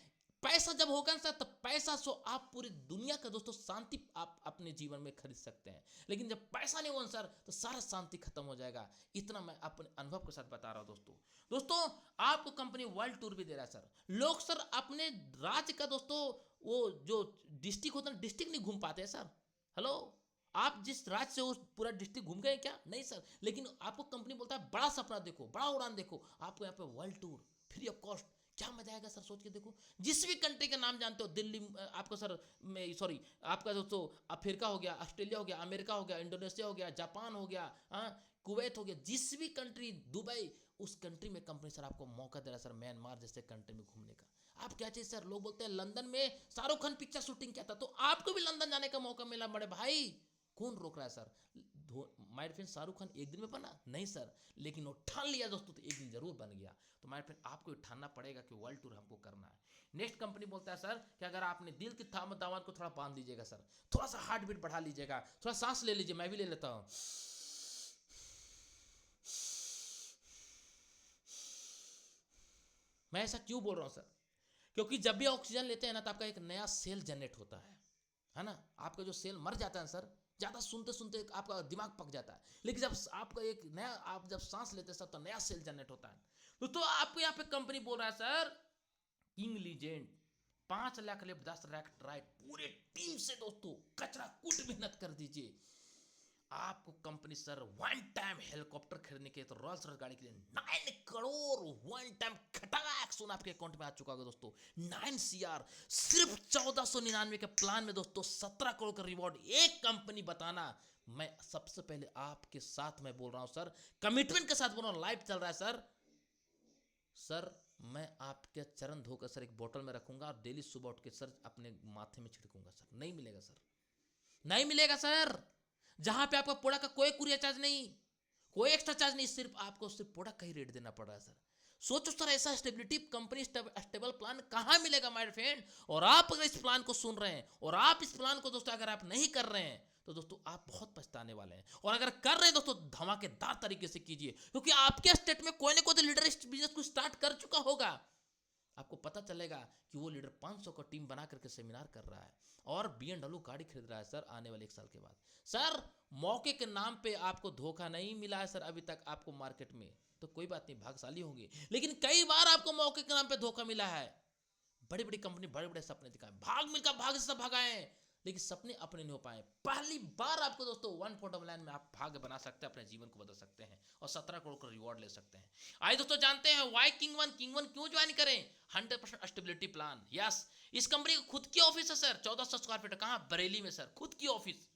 पैसा जब होगा ना सर, तब पैसा सो आप पूरी दुनिया का दोस्तों शांति आप अपने जीवन में खरीद सकते हैं। लेकिन जब पैसा नहीं होगा सर, तो सारा शांति खत्म हो जाएगा। इतना मैं अपने अनुभव के साथ बता रहा हूं दोस्तों आपको कंपनी वर्ल्ड टूर भी दे रहा है सर। लोग सर अपने राज्य का दोस्तों वो जो डिस्ट्रिक्ट होता है, डिस्ट्रिक्ट नहीं घूम पाते हैं सर। हेलो, आप जिस राज्य से उस पूरा डिस्ट्रिक्ट घूम गए क्या? नहीं सर। लेकिन आपको कंपनी बोलता है बड़ा सपना देखो, बड़ा उड़ान देखो, आपको यहाँ पे world tour free of cost. क्या मजा आएगा सर, सोच के देखो। जिस भी कंट्री का नाम जानते हो, दिल्ली आपको सर सॉरी आपका दोस्तों अफ्रीका हो गया, ऑस्ट्रेलिया हो गया, अमेरिका हो गया, इंडोनेशिया हो गया, जापान हो गया, कुवैत हो गया, जिस भी कंट्री, दुबई, उस कंट्री में कंपनी सर आपको मौका दे रहा है सर, म्यांमार जैसे कंट्री में घूमने का। आप क्या चाहिए सर? लोग बोलते हैं लंदन में शाहरुख खान पिक्चर शूटिंग किया था, तो आपको भी लंदन जाने का मौका मिला बड़े भाई। कौन रोक रहा है sir? My friend Shahrukh Khan एक दिन में बना नहीं सर, लेकिन वो ठान लिया दोस्तों, तो एक दिन जरूर बन गया। तो माय फ्रेंड आपको ठानना पड़ेगा कि वर्ल्ड टूर हमको करना है। नेक्स्ट कंपनी बोलता है सर कि अगर आपने दिल की दामन को थोड़ा बांध लीजिएगा सर, थोड़ा सा हार्ट बीट बढ़ा लीजिएगा, थोड़ा सांस ले लीजिए, मैं भी ले लेता हूं। मैं ऐसा क्यों बोल रहा हूं सर? क्योंकि जब भी ऑक्सीजन लेते हैं ना, तो आपका एक नया सेल जनरेट होता है ना। आपका जो सेल मर जाता है सर, ज़्यादा सुनते सुनते आपका दिमाग पक जाता है। लेकिन जब आपका एक नया, आप जब सांस लेते हैं सर, तो नया सेल जनरेट होता है। तो आपको यहाँ पे कंपनी बोल रहा है sir, king legend 5 lakh left 10 lakh right, पूरे टीम से दोस्तों कचरा कूट मेहनत कर दीजिए। आपको company sir one time helicopter खरीदने के, तो रॉल्स रॉयस गाड़ी के लिए 9 करोड़ वन टाइम खटाक सोना आपके अकाउंट में आ चुका होगा दोस्तों। 9 CR सिर्फ 1499 के प्लान में दोस्तों 17 करोड़ का रिवॉर्ड। एक कंपनी बताना, मैं सबसे पहले आपके साथ मैं बोल रहा हूं सर, कमिटमेंट के साथ बोल रहा हूं, लाइव चल रहा है सर। मैं आपके चरण धोकर सर एक बोतल में रखूंगा और डेली सुबह उठ के सर अपने माथे में छिड़कूंगा सर। नहीं मिलेगा सर, नहीं मिलेगा सर। जहां पे आपका प्रोडक्ट का कोई कुरियर चार्ज नहीं, कोई एक्स्ट्रा चार्ज नहीं, सिर्फ आपको सिर्फ प्रोडक्ट का ही रेट देना पड़ रहा है सर। सोचो सर, ऐसा स्टेबिलिटी कंपनी स्टेबल प्लान कहां मिलेगा माय फ्रेंड? और आप अगर इस प्लान को सुन रहे हैं और आप इस प्लान को दोस्तों अगर आप नहीं कर रहे हैं, तो दोस्तों आप बहुत पछताने वाले हैं। और अगर कर रहे हैं दोस्तों, धमाकेदार तरीके से कीजिए, क्योंकि आपके स्टेट में कोई ना कोई लीडर इस बिजनेस को स्टार्ट कर चुका होगा। आपको पता चलेगा कि वो लीडर 500 का टीम बना करके सेमिनार कर रहा है और BMW गाड़ी खरीद रहा है सर आने वाले 1 साल के बाद। सर मौके के नाम पे आपको धोखा नहीं मिला है सर अभी तक आपको मार्केट में, तो कोई बात नहीं, भाग्यशाली होंगे। लेकिन कई बार आपको मौके के नाम पे धोखा मिला है। बड़ी बड़ी कंपनी बड़े बड़े सपने दिखाए, भाग मिलकर भाग्य से भगाए, लेकिन सपने अपने नहीं हो पाए। पहली बार आपको दोस्तों 1 में आप भाग्य बना सकते हैं, अपने जीवन को बदल सकते हैं और 17 करोड़ का रिवॉर्ड ले सकते हैं। आइए दोस्तों जानते हैं वाई किंग वन क्यों ज्वाइन करें। 100% स्टेबिलिटी प्लान। यस, इस कंपनी की खुद की ऑफिस है सर, 1400 स्क्वायर फीट। कहां? बरेली में सर, खुद की ऑफिस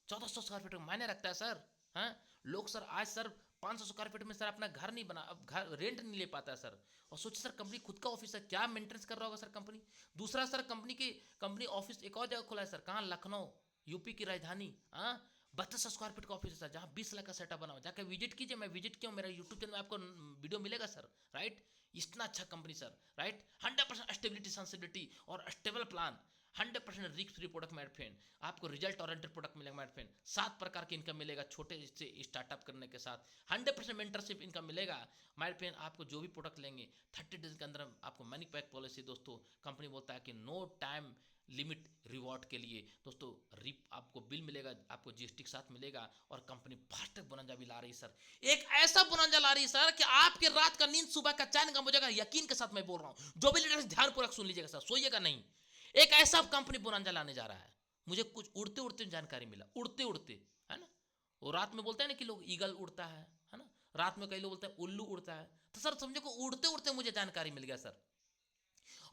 1400 स्क्वायर फीट मायने रखता है सर। हाँ, लोग सर आज सर 500 स्क्वायर फीट में सर अपना घर नहीं बना, अब घर रेंट नहीं ले पाता है सर। और सोचिए सर, कंपनी खुद का ऑफिस है, क्या मेंटेनेंस कर रहा होगा सर कंपनी। दूसरा सर, कंपनी ऑफिस एक और जगह खोला है सर, कहाँ? लखनऊ, यूपी की राजधानी। हाँ, 3200 स्क्वायर फीट का ऑफिस है सर, जहाँ 20 लाख का सेटअप बना हुआ। जाकर विजिट कीजिए, मैं विजिट किया हूँ, मेरा यूट्यूब चैनल में आपको वीडियो मिलेगा सर, राइट। इतना अच्छा company sir, right. 100% stability, sensibility और stable plan. 100% risk free product my friend. आपको रिजल्ट ओरिएंटेड प्रोडक्ट मिलेगा माय फ्रेंड। 7 प्रकार की इनकम मिलेगा छोटे से स्टार्टअप करने के साथ। 100% मेंटरशिप इनकम मिलेगा माय फ्रेंड। आपको जो भी प्रोडक्ट लेंगे 30 डेज के अंदर आपको मनी बैक पॉलिसी दोस्तों। कंपनी बोलता है कि नो टाइम लिमिट रिवॉर्ड के लिए दोस्तों। आपको बिल मिलेगा, आपको GST के साथ मिलेगा। और कंपनी फास्ट बोनंजा भी ला रही है सर, एक ऐसा बोनंजा ला रही है सर कि आपके रात का नींद सुबह का चैन कम हो जाएगा। यकीन के साथ मैं बोल रहा हूं, जो भी लीडर ध्यानपूर्वक सुन लीजिएगा सर, सोइएगा नहीं। एक ऐसा कंपनी बोनंजा लाने जा रहा है। मुझे कुछ उड़ते उड़ते जानकारी मिला, उड़ते उड़ते, है ना। वो रात में बोलते हैं ना कि लोग ईगल उड़ता है ना। रात में कई लोग बोलते हैं उल्लू उड़ता है। तो सर समझो को उड़ते उड़ते मुझे जानकारी मिल गया सर।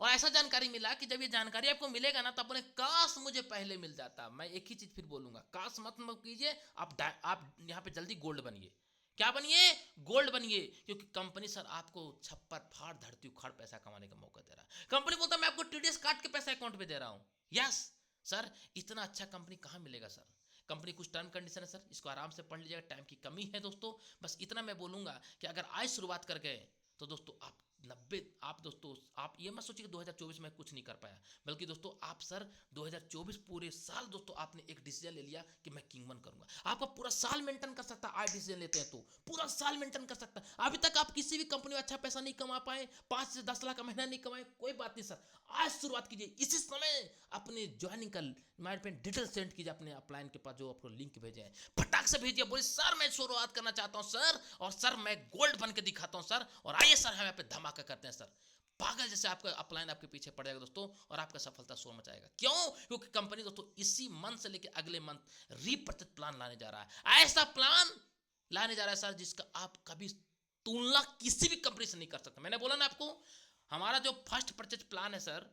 और ऐसा जानकारी मिला कि जब ये जानकारी आपको मिलेगा ना, तो अपने काश मुझे पहले मिल जाता। मैं एक ही चीज फिर बोलूंगा, काश मत कीजिए, आप यहाँ पे जल्दी गोल्ड बनिए। क्या बनिए? गोल्ड बनिए। क्योंकि कंपनी सर आपको छप्पर फाड़ धरती उखाड़ पैसा कमाने का मौका दे रहा है। कंपनी बोलता है मैं आपको TDS काट के पैसा अकाउंट में दे रहा हूं। यस सर, इतना अच्छा कंपनी कहां मिलेगा सर। कंपनी कुछ टर्म कंडीशन है सर, इसको आराम से पढ़ लीजिएगा, टाइम की कमी है दोस्तों। बस इतना मैं बोलूंगा कि अगर आज शुरुआत कर गए तो दोस्तों आप 90 आप दोस्तों आप ये मत सोचिए कि 2024 में कुछ नहीं कर पाया, बल्कि दोस्तों आप सर 2024 पूरे साल दोस्तों आपने एक डिसीजन ले लिया कि मैं किंग वन करूंगा। आपका पूरा साल मेंटेन कर सकता है, आप डिसीजन लेते हैं तो पूरा साल मेंटेन कर सकता है। अभी तक आप किसी भी कंपनी में अच्छा पैसा नहीं कमा पाए, 5 से 10 लाख का महीना नहीं कमाए, कोई बात नहीं सर, आज शुरुआत कीजिए इसी समय अपने ज्वाइनिंग का माइंड पे डिटेल सेंड कीजिए अपने अपलाइन के पास जो आपको लिंक भेजे हैं, फटाक से भेजिए, बोले सर मैं शुरुआत करना चाहता हूं सर, और सर मैं गोल्ड बन के दिखाता हूं सर, और आइए सर हम यहाँ पे धमाका करते हैं सर। पागल जैसे आपका अपलाइन आपके पीछे पड़ जाएगा दोस्तों, और आपका सफलता शोर मचाएगा। क्यों? क्योंकि कंपनी दोस्तों इसी मंथ से लेकर अगले मंथ रीपर्चेज प्लान लाने जा रहा है, ऐसा प्लान लाने जा रहा है सर जिसका आप कभी तुलना किसी भी कंपनी से नहीं कर सकते। मैंने बोला ना आपको, हमारा जो फर्स्ट परचेज प्लान है सर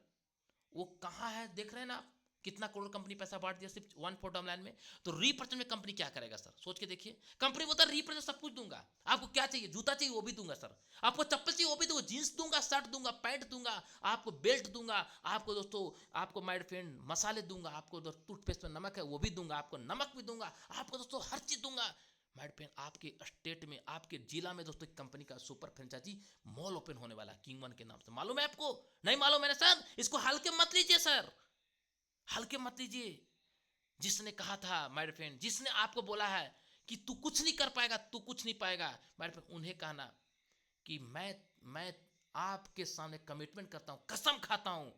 वो कहाँ है, देख रहे हैं ना आप, कितना करोड़ कंपनी पैसा बांट दिया सिर्फ 1/4 लाइन में। तो रीपर्चेज में कंपनी क्या करेगा सर, सोच के देखिए। कंपनी बोलता है रीपर्चेज सब कुछ दूंगा, आपको क्या चाहिए, जूता चाहिए वो भी दूंगा सर, आपको चप्पल चाहिए वो भी दूंगा, जींस दूंगा, शर्ट दूंगा, पैंट दूंगा, आपको बेल्ट दूंगा, आपको दोस्तों आपको माय फ्रेंड मसाले दूंगा, आपको टूथपेस्ट में नमक है वो भी दूंगा, आपको नमक भी दूंगा, आपको दोस्तों हर चीज दूंगा। माइड पेन आपके स्टेट में, आपके जिला में दोस्तों कंपनी का सुपर फ्रेंचाइजी मॉल ओपन होने वाला है किंग वन के नाम से। मालूम है आपको? नहीं मालूम है ना सर? इसको हल्के मत लीजिए सर, हल्के मत लीजिए। जिसने कहा था माय फ्रेंड, जिसने आपको बोला है कि तू कुछ नहीं कर पाएगा, तू कुछ नहीं पाएगा, माय फ्रेंड उन्हें कहना कि मैं आपके सामने कमिटमेंट करता हूं, कसम खाता हूं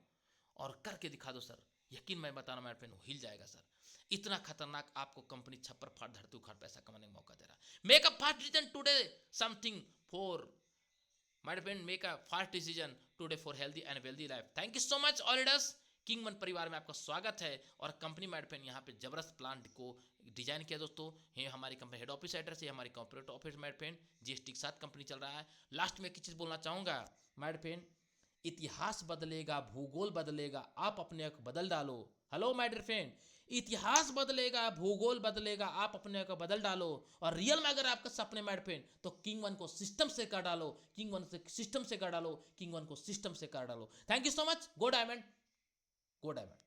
और करके दिखा दो सर। यकीन मैं बता रहा हूं माय फ्रेंड, हिल जाएगा सर। इतना खतरनाक आपको कंपनी छप्पर फाड़ धरती उखाड़ पैसा कमाने का मौका दे रहा है। Make a fast decision today, something for my friend, make a fast decision today for healthy and wealthy life. Thank you so much all leaders. King one परिवार में आपका स्वागत है। और कंपनी माइड पेन यहाँ पे जबरदस्त प्लान को डिजाइन किया दोस्तों। ये हमारी कंपनी हेड ऑफिस एड्रेस है, हमारी कॉर्पोरेट ऑफिस माइड पेन जीएसटी के साथ कंपनी चल रहा है। लास्ट में एक चीज बोलना चाहूंगा माइड पेन, इतिहास बदलेगा, भूगोल बदलेगा, आप अपने आप बदल डालो। हेलो माय डियर फ्रेंड, इतिहास बदलेगा, भूगोल बदलेगा, आप अपने को बदल डालो। और रियल में अगर आपका सपने माइड फ्रेंड, तो किंग वन को सिस्टम से कर डालो, किंग वन से सिस्टम से कर डालो, किंग वन को सिस्टम से कर डालो। Thank you so much. Go diamond, go diamond.